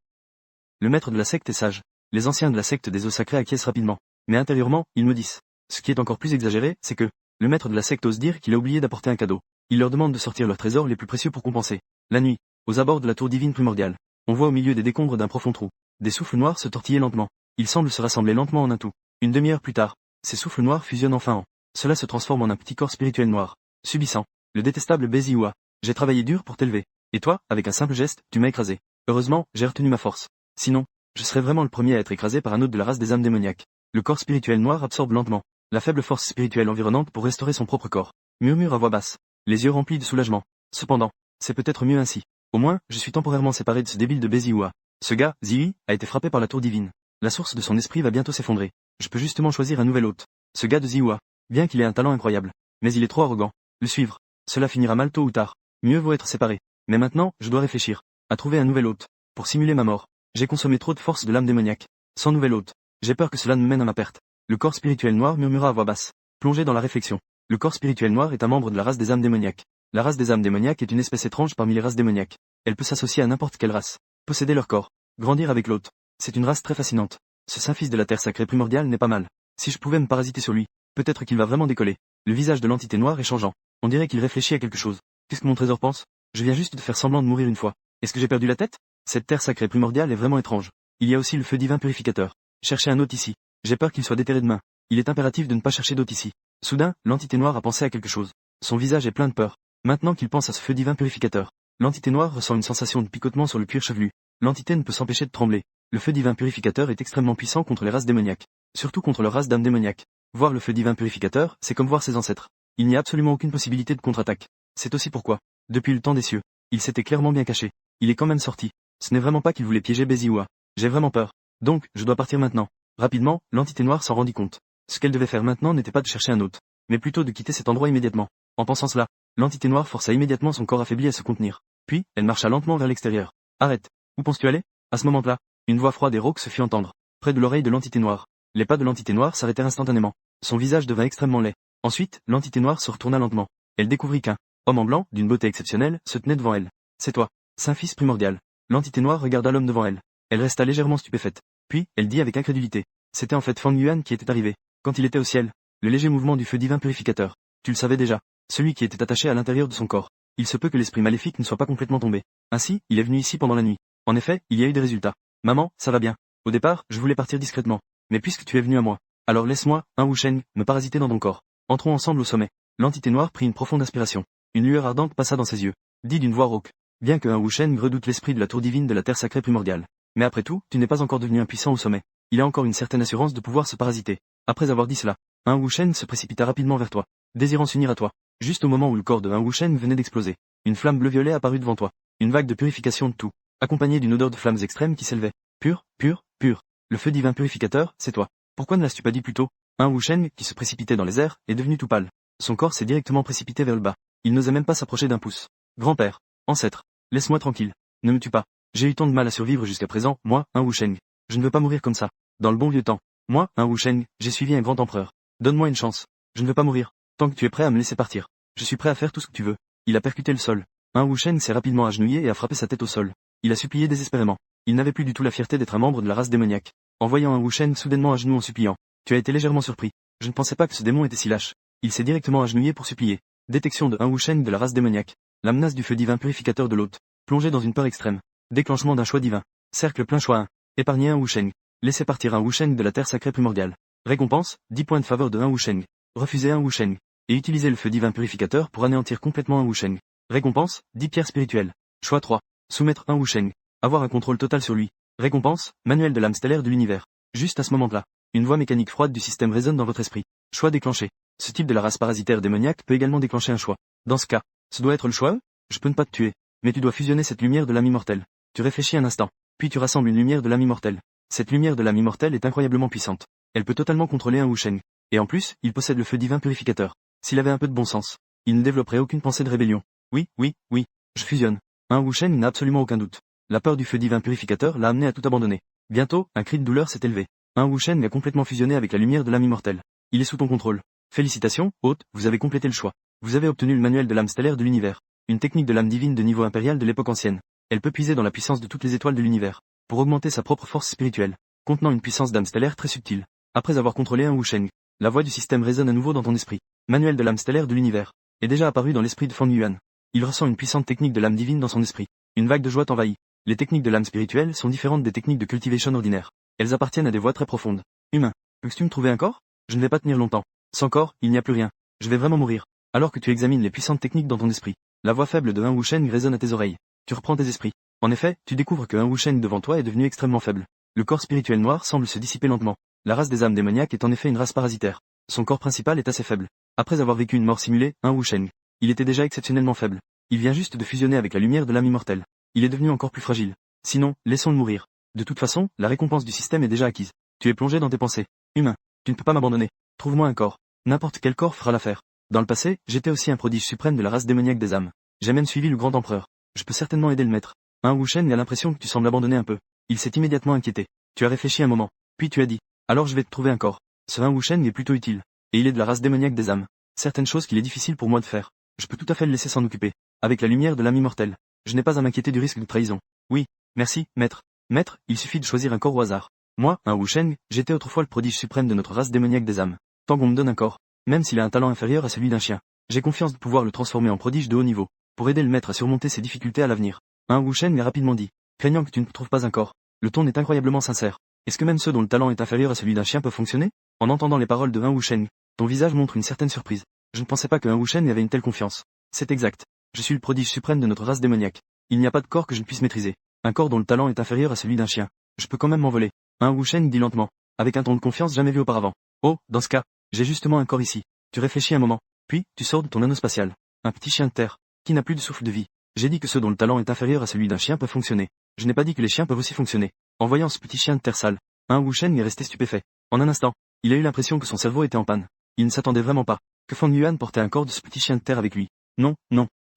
Le maître de la secte est sage. Les anciens de la secte des eaux sacrées acquiescent rapidement. Mais intérieurement, ils maudissent. Ce qui est encore plus exagéré, c'est que le maître de la secte ose dire qu'il a oublié d'apporter un cadeau. Il leur demande de sortir leurs trésors les plus précieux pour compenser. La nuit, aux abords de la tour divine primordiale, on voit au milieu des décombres d'un profond trou des souffles noirs se tortiller lentement. Ils semblent se rassembler lentement en un tout. Une demi-heure plus tard, ces souffles noirs fusionnent enfin en. Cela se transforme en un petit corps spirituel noir, subissant le détestable Bézioua. J'ai travaillé dur pour t'élever. Et toi, avec un simple geste, tu m'as écrasé. Heureusement, j'ai retenu ma force. Sinon, je serais vraiment le premier à être écrasé par un autre de la race des âmes démoniaques. Le corps spirituel noir absorbe lentement la faible force spirituelle environnante pour restaurer son propre corps. Murmure à voix basse, les yeux remplis de soulagement. Cependant, c'est peut-être mieux ainsi. Au moins, je suis temporairement séparé de ce débile de Bézioua. Ce gars, Ziyi, a été frappé par la tour divine. La source de son esprit va bientôt s'effondrer. Je peux justement choisir un nouvel hôte. Ce gars de Ziwa, bien qu'il ait un talent incroyable, mais il est trop arrogant. Le suivre, cela finira mal tôt ou tard. Mieux vaut être séparé. Mais maintenant, je dois réfléchir à trouver un nouvel hôte. Pour simuler ma mort, j'ai consommé trop de force de l'âme démoniaque. Sans nouvel hôte, j'ai peur que cela ne me mène à ma perte. Le corps spirituel noir murmura à voix basse, plongé dans la réflexion. Le corps spirituel noir est un membre de la race des âmes démoniaques. La race des âmes démoniaques est une espèce étrange parmi les races démoniaques. Elle peut s'associer à n'importe quelle race, posséder leur corps, grandir avec l'hôte. C'est une race très fascinante. Ce saint fils de la terre sacrée primordiale n'est pas mal. Si je pouvais me parasiter sur lui, peut-être qu'il va vraiment décoller. Le visage de l'entité noire est changeant. On dirait qu'il réfléchit à quelque chose. Qu'est-ce que mon trésor pense? Je viens juste de faire semblant de mourir une fois. Est-ce que j'ai perdu la tête? Cette terre sacrée primordiale est vraiment étrange. Il y a aussi le feu divin purificateur. Cherchez un hôte ici. J'ai peur qu'il soit déterré demain. Il est impératif de ne pas chercher d'hôte ici. Soudain, l'entité noire a pensé à quelque chose. Son visage est plein de peur. Maintenant qu'il pense à ce feu divin purificateur, l'entité noire ressent une sensation de picotement sur le cuir chevelu. L'entité ne peut s'empêcher de trembler. Le feu divin purificateur est extrêmement puissant contre les races démoniaques. Surtout contre leur race d'âmes démoniaques. Voir le feu divin purificateur, c'est comme voir ses ancêtres. Il n'y a absolument aucune possibilité de contre-attaque. C'est aussi pourquoi, depuis le temps des cieux, il s'était clairement bien caché. Il est quand même sorti. Ce n'est vraiment pas qu'il voulait piéger Bézioua. J'ai vraiment peur. Donc, je dois partir maintenant. Rapidement, l'entité noire s'en rendit compte. Ce qu'elle devait faire maintenant n'était pas de chercher un hôte, mais plutôt de quitter cet endroit immédiatement. En pensant cela, l'entité noire força immédiatement son corps affaibli à se contenir. Puis, elle marcha lentement vers l'extérieur. Arrête. Où penses-tu aller? À ce moment-là, une voix froide et rauque se fit entendre, près de l'oreille de l'entité noire. Les pas de l'entité noire s'arrêtèrent instantanément. Son visage devint extrêmement laid. Ensuite, l'entité noire se retourna lentement. Elle découvrit qu'un homme en blanc, d'une beauté exceptionnelle, se tenait devant elle. C'est toi, Saint-Fils primordial. L'entité noire regarda l'homme devant elle. Elle resta légèrement stupéfaite. Puis, elle dit avec incrédulité. C'était en fait Fang Yuan qui était arrivé. Quand il était au ciel, le léger mouvement du feu divin purificateur. Tu le savais déjà. Celui qui était attaché à l'intérieur de son corps. Il se peut que l'esprit maléfique ne soit pas complètement tombé. Ainsi, il est venu ici pendant la nuit. En effet, il y a eu des résultats. Maman, ça va bien. Au départ, je voulais partir discrètement. Mais puisque tu es venu à moi, Alors laisse-moi, Wusheng, me parasiter dans ton corps. Entrons ensemble au sommet. L'entité noire prit une profonde inspiration. Une lueur ardente passa dans ses yeux. Dit d'une voix rauque. Bien que Wusheng redoute l'esprit de la tour divine de la terre sacrée primordiale. Mais après tout, tu n'es pas encore devenu impuissant au sommet. Il a encore une certaine assurance de pouvoir se parasiter. Après avoir dit cela, Wusheng se précipita rapidement vers toi, désirant s'unir à toi. Juste au moment où le corps de Wusheng venait d'exploser, une flamme bleu-violet apparut devant toi. Une vague de purification de tout, accompagnée d'une odeur de flammes extrêmes qui s'élevait. Pur, pur, pur. Le feu divin purificateur, c'est toi. Pourquoi ne l'as-tu pas dit plus tôt? Wusheng, qui se précipitait dans les airs, est devenu tout pâle. Son corps s'est directement précipité vers le bas. Il n'osait même pas s'approcher d'un pouce. Grand-père, ancêtre, laisse-moi tranquille. Ne me tue pas. J'ai eu tant de mal à survivre jusqu'à présent, moi, Wusheng. Je ne veux pas mourir comme ça. Dans le bon vieux temps. Moi, Wusheng, j'ai suivi un grand empereur. Donne-moi une chance. Je ne veux pas mourir. Tant que tu es prêt à me laisser partir. Je suis prêt à faire tout ce que tu veux. Il a percuté le sol. Wusheng s'est rapidement agenouillé et a frappé sa tête au sol. Il a supplié désespérément. Il n'avait plus du tout la fierté d'être un membre de la race démoniaque. En voyant Wusheng soudainement à genoux en suppliant, tu as été légèrement surpris. Je ne pensais pas que ce démon était si lâche. Il s'est directement agenouillé pour supplier. Détection de Wusheng de la race démoniaque. La menace du feu divin purificateur de l'hôte. Plongé dans une peur extrême. Déclenchement d'un choix divin. Cercle plein choix 1. Épargner Wusheng. Laisser partir Wusheng de la terre sacrée primordiale. Récompense, 10 points de faveur de Wusheng. Refuser Wusheng. Et utiliser le feu divin purificateur pour anéantir complètement Wusheng. Récompense, 10 pierres spirituelles. Choix 3. Soumettre Wusheng. Avoir un contrôle total sur lui. Récompense, manuel de l'âme stellaire de l'univers. Juste à ce moment-là, une voix mécanique froide du système résonne dans votre esprit. Choix déclenché. Ce type de la race parasitaire démoniaque peut également déclencher un choix. Dans ce cas, ce doit être le choix. Je peux ne pas te tuer, mais tu dois fusionner cette lumière de l'âme immortelle. Tu réfléchis un instant, puis tu rassembles une lumière de l'âme immortelle. Cette lumière de l'âme immortelle est incroyablement puissante. Elle peut totalement contrôler Wusheng. Et en plus, il possède le feu divin purificateur. S'il avait un peu de bon sens, il ne développerait aucune pensée de rébellion. Oui, je fusionne. Wusheng n'a absolument aucun doute. La peur du feu divin purificateur l'a amené à tout abandonner. Bientôt, un cri de douleur s'est élevé. Wusheng a complètement fusionné avec la lumière de l'âme immortelle. Il est sous ton contrôle. Félicitations, hôte, vous avez complété le choix. Vous avez obtenu le manuel de l'âme stellaire de l'univers. Une technique de l'âme divine de niveau impérial de l'époque ancienne. Elle peut puiser dans la puissance de toutes les étoiles de l'univers, pour augmenter sa propre force spirituelle, contenant une puissance d'âme stellaire très subtile. Après avoir contrôlé Wusheng, la voix du système résonne à nouveau dans ton esprit. Manuel de l'âme stellaire de l'univers est déjà apparu dans l'esprit de Fang Yuan. Il ressent une puissante technique de l'âme divine dans son esprit. Une vague de joie t'envahit. Les techniques de l'âme spirituelle sont différentes des techniques de cultivation ordinaires. Elles appartiennent à des voies très profondes. Humain, peux-tu me trouver un corps? Je ne vais pas tenir longtemps. Sans corps, il n'y a plus rien. Je vais vraiment mourir. Alors que tu examines les puissantes techniques dans ton esprit, la voix faible de Wusheng résonne à tes oreilles. Tu reprends tes esprits. En effet, tu découvres que Wusheng devant toi est devenu extrêmement faible. Le corps spirituel noir semble se dissiper lentement. La race des âmes démoniaques est en effet une race parasitaire. Son corps principal est assez faible. Après avoir vécu une mort simulée, Wusheng, il était déjà exceptionnellement faible. Il vient juste de fusionner avec la lumière de l'âme immortelle. Il est devenu encore plus fragile. Sinon, laissons-le mourir. De toute façon, la récompense du système est déjà acquise. Tu es plongé dans tes pensées. Humain, tu ne peux pas m'abandonner. Trouve-moi un corps. N'importe quel corps fera l'affaire. Dans le passé, j'étais aussi un prodige suprême de la race démoniaque des âmes. J'ai même suivi le grand empereur. Je peux certainement aider le maître. Wusheng a l'impression que tu sembles abandonner un peu. Il s'est immédiatement inquiété. Tu as réfléchi un moment. Puis tu as dit, alors je vais te trouver un corps. Ce Wusheng est plutôt utile. Et il est de la race démoniaque des âmes. Certaines choses qu'il est difficile pour moi de faire. Je peux tout à fait le laisser s'en occuper. Avec la lumière de l'âme immortelle. Je n'ai pas à m'inquiéter du risque de trahison. Oui, merci, maître. Maître, il suffit de choisir un corps au hasard. Moi, Wusheng, j'étais autrefois le prodige suprême de notre race démoniaque des âmes. Tant qu'on me donne un corps, même s'il a un talent inférieur à celui d'un chien, j'ai confiance de pouvoir le transformer en prodige de haut niveau, pour aider le maître à surmonter ses difficultés à l'avenir. Wusheng a rapidement dit, craignant que tu ne trouves pas un corps. Le ton est incroyablement sincère. Est-ce que même ceux dont le talent est inférieur à celui d'un chien peuvent fonctionner? En entendant les paroles de Wusheng, ton visage montre une certaine surprise. Je ne pensais pas que Wusheng avait une telle confiance. C'est exact. Je suis le prodige suprême de notre race démoniaque. Il n'y a pas de corps que je ne puisse maîtriser. Un corps dont le talent est inférieur à celui d'un chien. Je peux quand même m'envoler. Wusheng dit lentement, avec un ton de confiance jamais vu auparavant. Oh, dans ce cas, j'ai justement un corps ici. Tu réfléchis un moment, puis tu sors de ton anneau spatial. Un petit chien de terre, qui n'a plus de souffle de vie. J'ai dit que ceux dont le talent est inférieur à celui d'un chien peuvent fonctionner. Je n'ai pas dit que les chiens peuvent aussi fonctionner. En voyant ce petit chien de terre sale, Wusheng est resté stupéfait. En un instant, il a eu l'impression que son cerveau était en panne. Il ne s'attendait vraiment pas que Fang Yuan portait un corps de ce petit chien de terre avec lui. Non,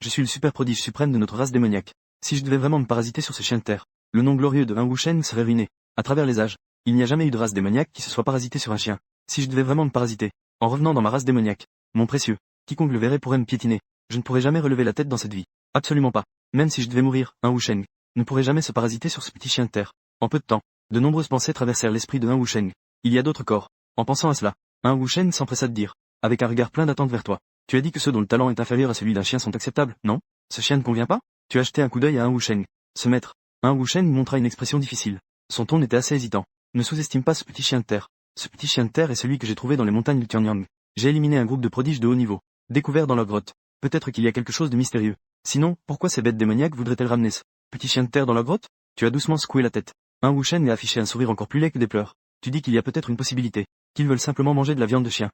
je suis le super prodige suprême de notre race démoniaque. Si je devais vraiment me parasiter sur ce chien de terre, le nom glorieux de Wusheng serait ruiné. À travers les âges, il n'y a jamais eu de race démoniaque qui se soit parasité sur un chien. Si je devais vraiment me parasiter, en revenant dans ma race démoniaque, mon précieux, quiconque le verrait pourrait me piétiner. Je ne pourrais jamais relever la tête dans cette vie. Absolument pas. Même si je devais mourir, Wusheng ne pourrait jamais se parasiter sur ce petit chien de terre. En peu de temps, de nombreuses pensées traversèrent l'esprit de Wusheng. Il y a d'autres corps. En pensant à cela, Wusheng s'empressa de dire, avec un regard plein d'attente vers toi. Tu as dit que ceux dont le talent est inférieur à celui d'un chien sont acceptables, non? Ce chien ne convient pas? Tu as jeté un coup d'œil à Wusheng. Ce maître. Wusheng montra une expression difficile. Son ton était assez hésitant. Ne sous-estime pas ce petit chien de terre. Ce petit chien de terre est celui que j'ai trouvé dans les montagnes du Tianyang. J'ai éliminé un groupe de prodiges de haut niveau, découvert dans leur grotte. Peut-être qu'il y a quelque chose de mystérieux. Sinon, pourquoi ces bêtes démoniaques voudraient-elles ramener ce petit chien de terre dans leur grotte? Tu as doucement secoué la tête. Wu Shen a affiché un sourire encore plus laid que des pleurs. Tu dis qu'il y a peut-être une possibilité, qu'ils veulent simplement manger de la viande de chien.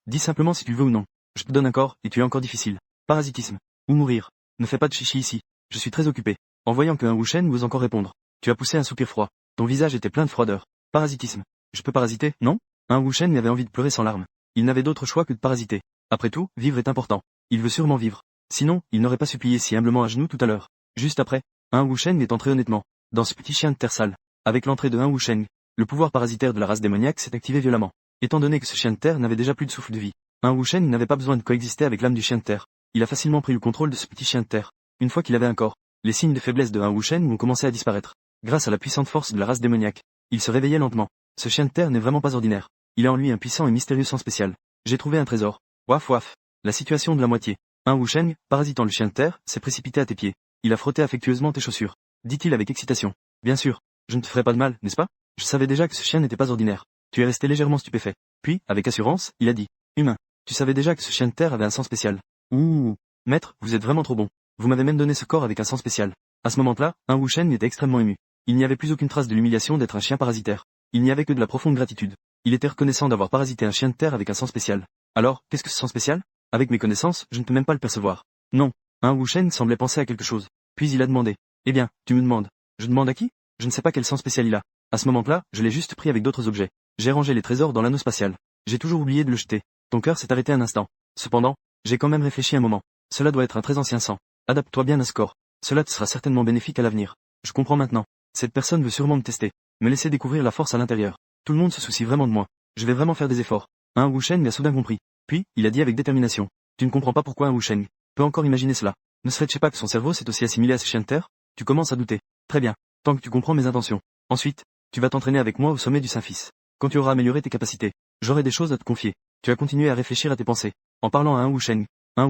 Dis simplement si tu le veux ou non. Je te donne un corps, et tu es encore difficile. Parasitisme. Ou mourir. Ne fais pas de chichi ici. Je suis très occupé. En voyant que Wu Shen ose encore répondre. Tu as poussé un soupir froid. Ton visage était plein de froideur. Parasitisme. Je peux parasiter, non? Wu Shen avait envie de pleurer sans larmes. Il n'avait d'autre choix que de parasiter. Après tout, vivre est important. Il veut sûrement vivre. Sinon, il n'aurait pas supplié si humblement à genoux tout à l'heure. Juste après, Wu Shen est entré honnêtement, dans ce petit chien de terre sale. Avec l'entrée de Wu Shen, le pouvoir parasitaire de la race démoniaque s'est activé violemment. Étant donné que ce chien de terre n'avait déjà plus de souffle de vie, Wu Shen n'avait pas besoin de coexister avec l'âme du chien de terre. Il a facilement pris le contrôle de ce petit chien de terre. Une fois qu'il avait un corps, les signes de faiblesse de Wu Shen vont commencer à disparaître. Grâce à la puissante force de la race démoniaque, il se réveillait lentement. Ce chien de terre n'est vraiment pas ordinaire. Il a en lui un puissant et mystérieux sang spécial. J'ai trouvé un trésor. Waf waf. La situation de la moitié. Wu Shen, parasitant le chien de terre, s'est précipité à tes pieds. Il a frotté affectueusement tes chaussures. Dit-il avec excitation. Bien sûr. Je ne te ferai pas de mal, n'est-ce pas? Je savais déjà que ce chien n'était pas ordinaire. Tu es resté légèrement stupéfait. Puis, avec assurance, il a dit. Humain. Tu savais déjà que ce chien de terre avait un sang spécial. Ouh. Maître, vous êtes vraiment trop bon. Vous m'avez même donné ce corps avec un sang spécial. À ce moment-là, Wu Shen était extrêmement ému. Il n'y avait plus aucune trace de l'humiliation d'être un chien parasitaire. Il n'y avait que de la profonde gratitude. Il était reconnaissant d'avoir parasité un chien de terre avec un sang spécial. Alors, qu'est-ce que ce sang spécial? Avec mes connaissances, je ne peux même pas le percevoir. Non. Wu Shen semblait penser à quelque chose. Puis il a demandé. Eh bien, tu me demandes. Je demande à qui? Je ne sais pas quel sang spécial il a. À ce moment-là, je l'ai juste pris avec d'autres objets. J'ai rangé les trésors dans l'anneau spatial. J'ai toujours oublié de le jeter. Ton cœur s'est arrêté un instant. Cependant, j'ai quand même réfléchi un moment. Cela doit être un très ancien sang. Adapte-toi bien à ce corps. Cela te sera certainement bénéfique à l'avenir. Je comprends maintenant. Cette personne veut sûrement me tester. Me laisser découvrir la force à l'intérieur. Tout le monde se soucie vraiment de moi. Je vais vraiment faire des efforts. Wu Shen a soudain compris. Puis, il a dit avec détermination. Tu ne comprends pas pourquoi Wu Shen peut encore imaginer cela. Ne serait-ce pas que son cerveau s'est aussi assimilé à ce chien de terre? Tu commences à douter. Très bien. Tant que tu comprends mes intentions. Ensuite, tu vas t'entraîner avec moi au sommet du Saint-Fils. Quand tu auras amélioré tes capacités, j'aurai des choses à te confier. Tu as continué à réfléchir à tes pensées. En parlant à Wu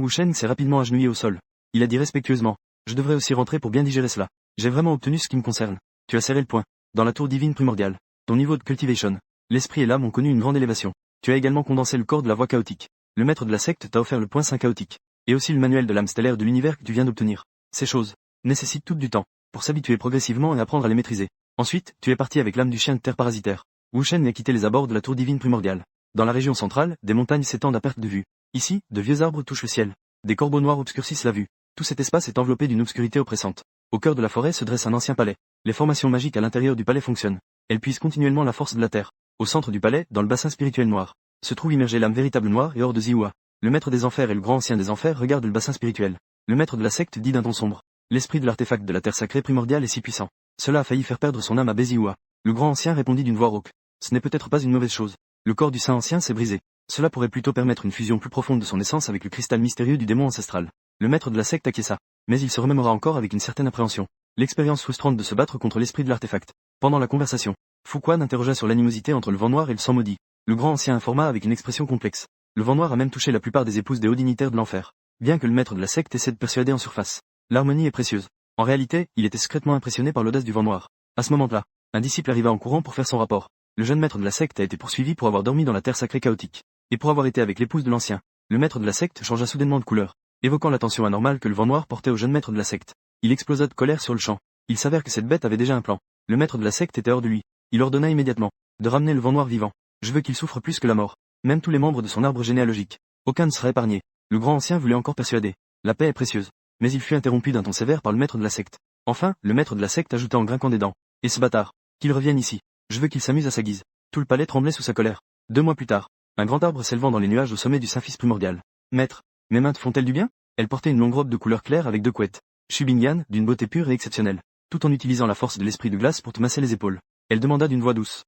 Shen s'est rapidement agenouillé au sol. Il a dit respectueusement. Je devrais aussi rentrer pour bien digérer cela. J'ai vraiment obtenu ce qui me concerne. Tu as serré le poing. Dans la tour divine primordiale. Ton niveau de cultivation. L'esprit et l'âme ont connu une grande élévation. Tu as également condensé le corps de la voie chaotique. Le maître de la secte t'a offert le point 5 chaotique. Et aussi le manuel de l'âme stellaire de l'univers que tu viens d'obtenir. Ces choses nécessitent toutes du temps. Pour s'habituer progressivement et apprendre à les maîtriser. Ensuite, tu es parti avec l'âme du chien de terre parasitaire. Wu Shen a quitté les abords de la tour divine primordiale. Dans la région centrale, des montagnes s'étendent à perte de vue. Ici, de vieux arbres touchent le ciel. Des corbeaux noirs obscurcissent la vue. Tout cet espace est enveloppé d'une obscurité oppressante. Au cœur de la forêt se dresse un ancien palais. Les formations magiques à l'intérieur du palais fonctionnent. Elles puisent continuellement la force de la terre. Au centre du palais, dans le bassin spirituel noir, se trouve immergée l'âme véritable noire et hors de Ziwa. Le maître des enfers et le grand ancien des enfers regardent le bassin spirituel. Le maître de la secte dit d'un ton sombre. L'esprit de l'artefact de la terre sacrée primordiale est si puissant. Cela a failli faire perdre son âme à Béziwa. Le grand ancien répondit d'une voix rauque. Ce n'est peut-être pas une mauvaise chose. Le corps du saint ancien s'est brisé. Cela pourrait plutôt permettre une fusion plus profonde de son essence avec le cristal mystérieux du démon ancestral. Le maître de la secte acquiesça. Mais il se remémora encore avec une certaine appréhension. L'expérience frustrante de se battre contre l'esprit de l'artefact. Pendant la conversation, Fuquan interrogea sur l'animosité entre le vent noir et le sang maudit. Le grand ancien informa avec une expression complexe. Le vent noir a même touché la plupart des épouses des hauts dignitaires de l'enfer. Bien que le maître de la secte essaie de persuader en surface. L'harmonie est précieuse. En réalité, il était secrètement impressionné par l'audace du vent noir. À ce moment-là, un disciple arriva en courant pour faire son rapport. Le jeune maître de la secte a été poursuivi pour avoir dormi dans la terre sacrée chaotique. Et pour avoir été avec l'épouse de l'ancien. Le maître de la secte changea soudainement de couleur, évoquant l'attention anormale que le vent noir portait au jeune maître de la secte. Il explosa de colère sur le champ. Il s'avère que cette bête avait déjà un plan. Le maître de la secte était hors de lui. Il ordonna immédiatement de ramener le vent noir vivant. Je veux qu'il souffre plus que la mort. Même tous les membres de son arbre généalogique. Aucun ne sera épargné. Le grand ancien voulait encore persuader. La paix est précieuse. Mais il fut interrompu d'un ton sévère par le maître de la secte. Enfin, le maître de la secte ajouta en grinquant des dents. Et ce bâtard. Qu'il revienne ici. Je veux qu'il s'amuse à sa guise. Tout le palais tremblait sous sa colère. 2 mois plus tard. Un grand arbre s'élevant dans les nuages au sommet du Saint-Fils primordial. Maître, mes mains te font-elles du bien? Elle portait une longue robe de couleur claire avec 2 couettes. Shubingyan, d'une beauté pure et exceptionnelle. Tout en utilisant la force de l'esprit de glace pour te masser les épaules. Elle demanda d'une voix douce.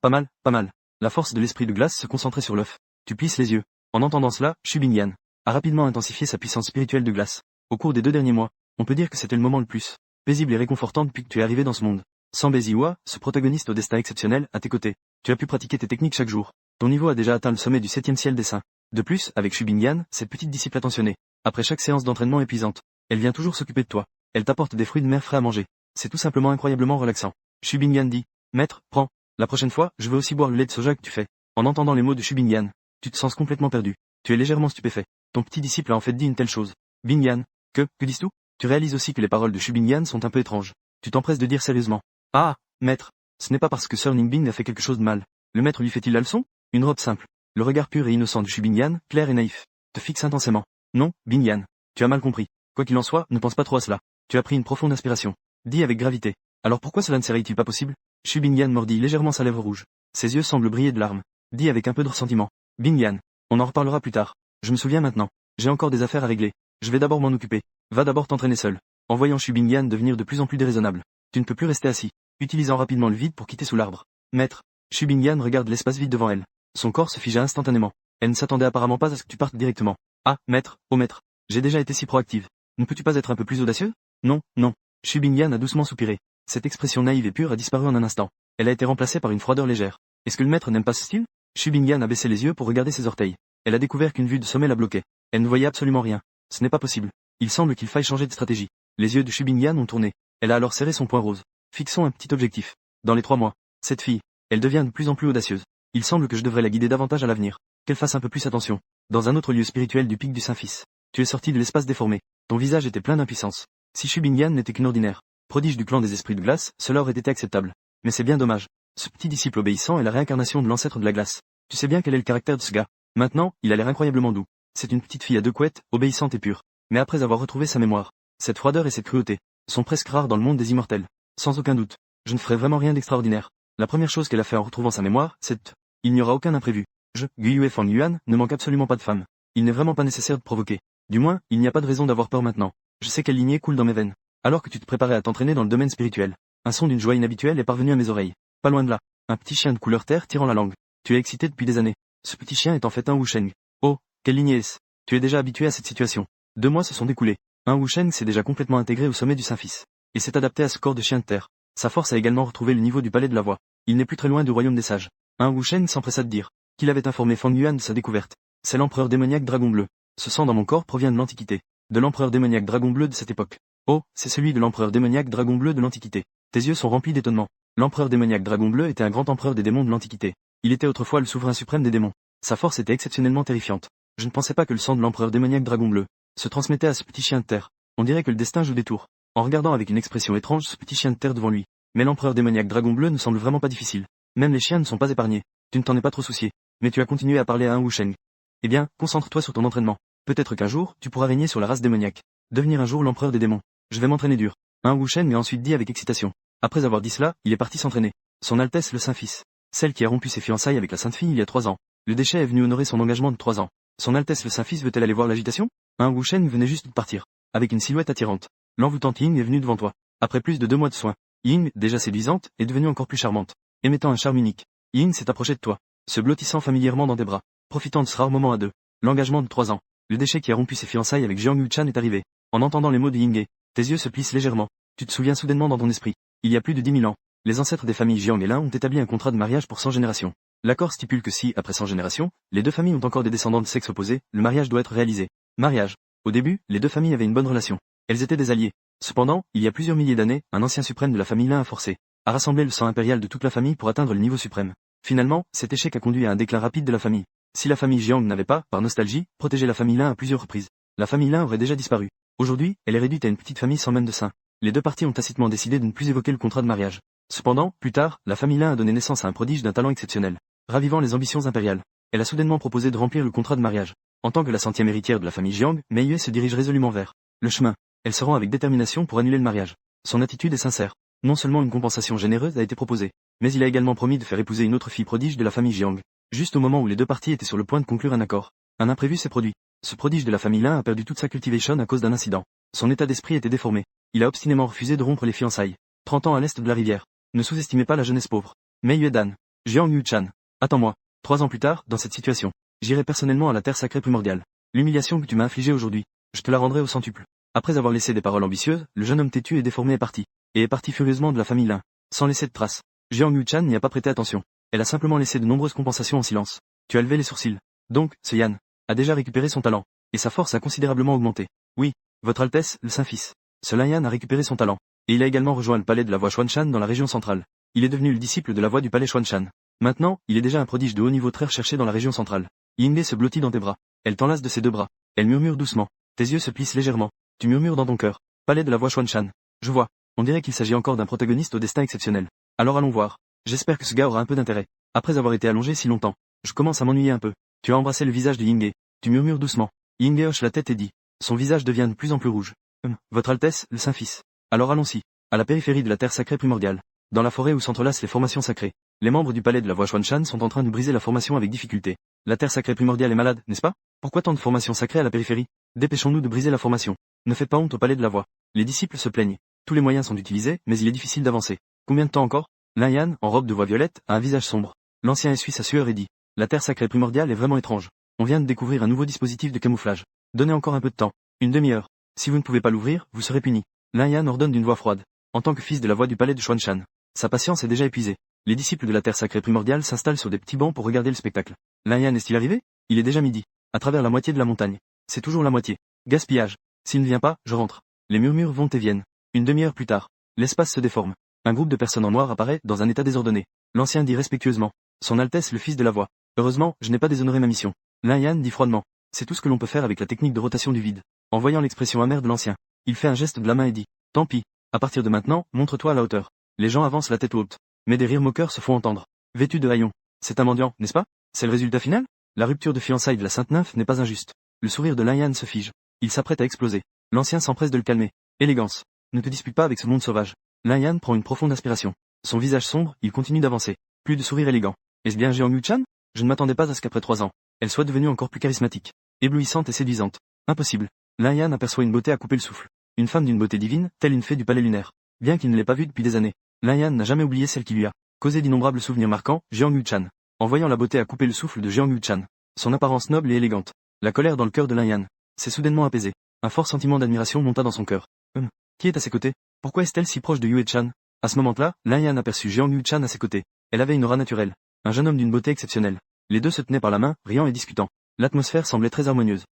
Pas mal, pas mal. La force de l'esprit de glace se concentrait sur l'œuf. Tu plisses les yeux. En entendant cela, Shubingyan a rapidement intensifié sa puissance spirituelle de glace. Au cours des 2 derniers mois, on peut dire que c'était le moment le plus paisible et réconfortant depuis que tu es arrivé dans ce monde. Sans Béziwa, ce protagoniste au destin exceptionnel, à tes côtés, tu as pu pratiquer tes techniques chaque jour. Ton niveau a déjà atteint le sommet du 7e ciel des saints. De plus, avec Shubingyan, cette petite disciple attentionnée, après chaque séance d'entraînement épuisante, elle vient toujours s'occuper de toi. Elle t'apporte des fruits de mer frais à manger. C'est tout simplement incroyablement relaxant. Shubingyan dit, Maître, prends. La prochaine fois, je veux aussi boire le lait de soja que tu fais. En entendant les mots de Shu Bingyan, tu te sens complètement perdu. Tu es légèrement stupéfait. Ton petit disciple a en fait dit une telle chose. Bingyan, que dis-tu? Tu réalises aussi que les paroles de Shu Bingyan sont un peu étranges. Tu t'empresses de dire sérieusement. Ah, maître. Ce n'est pas parce que Sir Ningbing a fait quelque chose de mal. Le maître lui fait-il la leçon? Une robe simple. Le regard pur et innocent de Shu Bingyan, clair et naïf, te fixe intensément. Non, Bingyan. Tu as mal compris. Quoi qu'il en soit, ne pense pas trop à cela. Tu as pris une profonde inspiration. Dis avec gravité. Alors pourquoi cela ne serait-il pas possible? Shu Bingyan mordit légèrement sa lèvre rouge. Ses yeux semblent briller de larmes. Dis avec un peu de ressentiment. Bingyan. On en reparlera plus tard. Je me souviens maintenant. J'ai encore des affaires à régler. Je vais d'abord m'en occuper. Va d'abord t'entraîner seul. En voyant Shu Bingyan devenir de plus en plus déraisonnable. Tu ne peux plus rester assis. Utilisant rapidement le vide pour quitter sous l'arbre. Maître. Shu Bingyan regarde l'espace vide devant elle. Son corps se figea instantanément. Elle ne s'attendait apparemment pas à ce que tu partes directement. Ah, maître, oh maître. J'ai déjà été si proactive. Ne peux-tu pas être un peu plus audacieux? Non, non. Shu Bingyan a doucement soupiré. Cette expression naïve et pure a disparu en un instant. Elle a été remplacée par une froideur légère. Est-ce que le maître n'aime pas ce style? Shu Bingyan a baissé les yeux pour regarder ses orteils. Elle a découvert qu'une vue de sommet la bloquait. Elle ne voyait absolument rien. Ce n'est pas possible. Il semble qu'il faille changer de stratégie. Les yeux de Shu Bingyan ont tourné. Elle a alors serré son poing rose. Fixons un petit objectif. Dans les 3 mois, cette fille, elle devient de plus en plus audacieuse. Il semble que je devrais la guider davantage à l'avenir. Qu'elle fasse un peu plus attention. Dans un autre lieu spirituel du pic du Saint-Fils. Tu es sorti de l'espace déformé. Ton visage était plein d'impuissance. Si Shu Bingyan n'était qu'une ordinaire prodige du clan des esprits de glace, cela aurait été acceptable. Mais c'est bien dommage. Ce petit disciple obéissant est la réincarnation de l'ancêtre de la glace. Tu sais bien quel est le caractère de ce gars. Maintenant, il a l'air incroyablement doux. C'est une petite fille à 2 couettes, obéissante et pure. Mais après avoir retrouvé sa mémoire, cette froideur et cette cruauté sont presque rares dans le monde des immortels. Sans aucun doute, je ne ferai vraiment rien d'extraordinaire. La première chose qu'elle a fait en retrouvant sa mémoire, c'est il n'y aura aucun imprévu. Guyue Fang Yuan, ne manque absolument pas de femme. Il n'est vraiment pas nécessaire de provoquer. Du moins, il n'y a pas de raison d'avoir peur maintenant. Je sais quelle lignée coule dans mes veines. Alors que tu te préparais à t'entraîner dans le domaine spirituel, un son d'une joie inhabituelle est parvenu à mes oreilles. Pas loin de là, un petit chien de couleur terre tirant la langue. Tu es excité depuis des années. Ce petit chien est en fait un Wusheng. Oh, quelle lignée est-ce? Tu es déjà habitué à cette situation. 2 mois se sont découlés. Un Wusheng s'est déjà complètement intégré au sommet du Saint-Fils. Et s'est adapté à ce corps de chien de terre. Sa force a également retrouvé le niveau du palais de la voix. Il n'est plus très loin du royaume des sages. Un Wusheng s'empressa de dire qu'il avait informé Fang Yuan de sa découverte. C'est l'empereur démoniaque Dragon Bleu. Ce sang dans mon corps provient de l'Antiquité. De l'empereur démoniaque Dragon Bleu de cette époque. Oh, c'est celui de l'empereur démoniaque Dragon Bleu de l'Antiquité. Tes yeux sont remplis d'étonnement. L'empereur démoniaque Dragon Bleu était un grand empereur des démons de l'Antiquité. Il était autrefois le souverain suprême des démons. Sa force était exceptionnellement terrifiante. Je ne pensais pas que le sang de l'empereur démoniaque Dragon Bleu se transmettait à ce petit chien de terre. On dirait que le destin joue des tours. En regardant avec une expression étrange ce petit chien de terre devant lui. Mais l'empereur démoniaque Dragon Bleu ne semble vraiment pas difficile. Même les chiens ne sont pas épargnés. Tu ne t'en es pas trop soucié. Mais tu as continué à parler à un Wusheng. Eh bien, concentre-toi sur ton entraînement. Peut-être qu'un jour, tu pourras régner sur la race démoniaque. Devenir un jour l'empereur des démons. Je vais m'entraîner dur. Un Wusheng a ensuite dit avec excitation. Après avoir dit cela, il est parti s'entraîner. Son Altesse le Saint-Fils. Celle qui a rompu ses fiançailles avec la Sainte Fille il y a 3 ans. Le déchet est venu honorer son engagement de 3 ans. Son Altesse le Saint-Fils veut-elle aller voir l'agitation? Un Wusheng venait juste de partir. Avec une silhouette attirante. L'envoûtante Ying est venue devant toi. Après plus de 2 mois de soins. Ying, déjà séduisante, est devenue encore plus charmante. Émettant un charme unique. Ying s'est approché de toi. Se blottissant familièrement dans tes bras. Profitant de ce rare moment à 2. L'engagement de 3 ans. Le déchet qui a rompu ses fiançailles avec Jiang Yuchan est arrivé. En entendant les mots de Yingé, tes yeux se plissent légèrement. Tu te souviens soudainement dans ton esprit. Il y a plus de 10 000 ans, les ancêtres des familles Jiang et Lin ont établi un contrat de mariage pour 100 générations. L'accord stipule que si, après 100 générations, les 2 familles ont encore des descendants de sexe opposé, le mariage doit être réalisé. Mariage. Au début, les 2 familles avaient une bonne relation. Elles étaient des alliées. Cependant, il y a plusieurs milliers d'années, un ancien suprême de la famille Lin a forcé à rassembler le sang impérial de toute la famille pour atteindre le niveau suprême. Finalement, cet échec a conduit à un déclin rapide de la famille. Si la famille Jiang n'avait pas, par nostalgie, protégé la famille Lin à plusieurs reprises, la famille Lin aurait déjà disparu. Aujourd'hui, elle est réduite à une petite famille sans même de sein. Les 2 parties ont tacitement décidé de ne plus évoquer le contrat de mariage. Cependant, plus tard, la famille Lin a donné naissance à un prodige d'un talent exceptionnel, ravivant les ambitions impériales. Elle a soudainement proposé de remplir le contrat de mariage. En tant que la 100e héritière de la famille Jiang, Mei Yue se dirige résolument vers le chemin. Elle se rend avec détermination pour annuler le mariage. Son attitude est sincère. Non seulement une compensation généreuse a été proposée, mais il a également promis de faire épouser une autre fille prodige de la famille Jiang. Juste au moment où les 2 parties étaient sur le point de conclure un accord, un imprévu s'est produit. Ce prodige de la famille Lin a perdu toute sa cultivation à cause d'un incident. Son état d'esprit était déformé. Il a obstinément refusé de rompre les fiançailles. 30 ans à l'est de la rivière. Ne sous-estimez pas la jeunesse pauvre. Mei Yuedan. Jiang Yuchan. Attends-moi. 3 ans plus tard, dans cette situation, j'irai personnellement à la terre sacrée primordiale. L'humiliation que tu m'as infligée aujourd'hui, je te la rendrai au centuple. Après avoir laissé des paroles ambitieuses, le jeune homme têtu et déformé est parti. Et est parti furieusement de la famille Lin, sans laisser de traces. Jiang Yuchan n'y a pas prêté attention. Elle a simplement laissé de nombreuses compensations en silence. Tu as levé les sourcils. Donc, ce Yan a déjà récupéré son talent. Et sa force a considérablement augmenté. Oui, Votre Altesse, le Saint-Fils. Ce Yan a récupéré son talent. Et il a également rejoint le palais de la voix Xuanshan dans la région centrale. Il est devenu le disciple de la voix du palais Xuanshan. Maintenant, il est déjà un prodige de haut niveau très recherché dans la région centrale. Yingli se blottit dans tes bras. Elle t'enlace de ses deux bras. Elle murmure doucement. Tes yeux se plissent légèrement. Tu murmures dans ton cœur. Palais de la voix Xuanshan. Je vois. On dirait qu'il s'agit encore d'un protagoniste au destin exceptionnel. Alors allons voir. J'espère que ce gars aura un peu d'intérêt. Après avoir été allongé si longtemps, je commence à m'ennuyer un peu. Tu as embrassé le visage de Yingli. Tu murmures doucement. Yingli hoche la tête et dit. Son visage devient de plus en plus rouge. Votre Altesse, le Saint-Fils. Alors allons-y. À la périphérie de la terre sacrée primordiale. Dans la forêt où s'entrelacent les formations sacrées. Les membres du palais de la voix Xuanshan sont en train de briser la formation avec difficulté. La terre sacrée primordiale est malade, n'est-ce pas? Pourquoi tant de formations sacrées à la périphérie? Dépêchons-nous de briser la formation. Ne faites pas honte au palais de la voix. Les disciples se plaignent. Tous les moyens sont utilisés, mais il est difficile d'avancer. Combien de temps encore? Lin Yan, en robe de voix violette, a un visage sombre. L'ancien essuie sa sueur et dit. La terre sacrée primordiale est vraiment étrange. On vient de découvrir un nouveau dispositif de camouflage. Donnez encore un peu de temps. Une demi-heure. Si vous ne pouvez pas l'ouvrir, vous serez puni. Lin Yan ordonne d'une voix froide. En tant que fils de la voix du palais de Xuanshan. Sa patience est déjà épuisée. Les disciples de la terre sacrée primordiale s'installent sur des petits bancs pour regarder le spectacle. Lin Yan est-il arrivé? Il est déjà midi. À travers la moitié de la montagne. C'est toujours la moitié. Gaspillage. S'il ne vient pas, je rentre. Les murmures vont et viennent. Une demi-heure plus tard. L'espace se déforme. Un groupe de personnes en noir apparaît, dans un état désordonné. L'ancien dit respectueusement. Son Altesse le fils de la voix. Heureusement, je n'ai pas déshonoré ma mission. Lin Yan dit froidement. C'est tout ce que l'on peut faire avec la technique de rotation du vide. En voyant l'expression amère de l'ancien. Il fait un geste de la main et dit. Tant pis. À partir de maintenant, montre-toi à la hauteur. Les gens avancent la tête haute. Mais des rires moqueurs se font entendre. Vêtu de haillons. C'est un mendiant, n'est-ce pas? C'est le résultat final? La rupture de fiançailles de la Sainte Nymphe n'est pas injuste. Le sourire de Lin Yan se fige. Il s'apprête à exploser. L'ancien s'empresse de le calmer. Élégance. Ne te dispute pas avec ce monde sauvage. Lin Yan prend une profonde inspiration. Son visage sombre, il continue d'avancer. Plus de sourire élégant. Est-ce bien Jeong Yu-chan? Je ne m'attendais pas à ce qu'après 3 ans, elle soit devenue encore plus charismatique. Éblouissante et séduisante. Impossible. Lin Yan aperçoit une beauté à couper le souffle. Une femme d'une beauté divine, telle une fée du palais lunaire. Bien qu'il ne l'ait pas vue depuis des années. Lin Yan n'a jamais oublié celle qui lui a causé d'innombrables souvenirs marquants, Jeong Yu-chan. En voyant la beauté à couper le souffle de Jeong Yu-chan. Son apparence noble et élégante. La colère dans le cœur de Lin Yan. S'est soudainement apaisée. Un fort sentiment d'admiration monta dans son cœur. Qui est à ses côtés? Pourquoi est-elle si proche de Yue-chan? À ce moment-là, Lin Yan aperçut Jeong Yu-chan à ses côtés. Elle avait une aura naturelle. Un jeune homme d'une beauté exceptionnelle. Les deux se tenaient par la main, riant et discutant. L'atmosphère semblait très harmonieuse.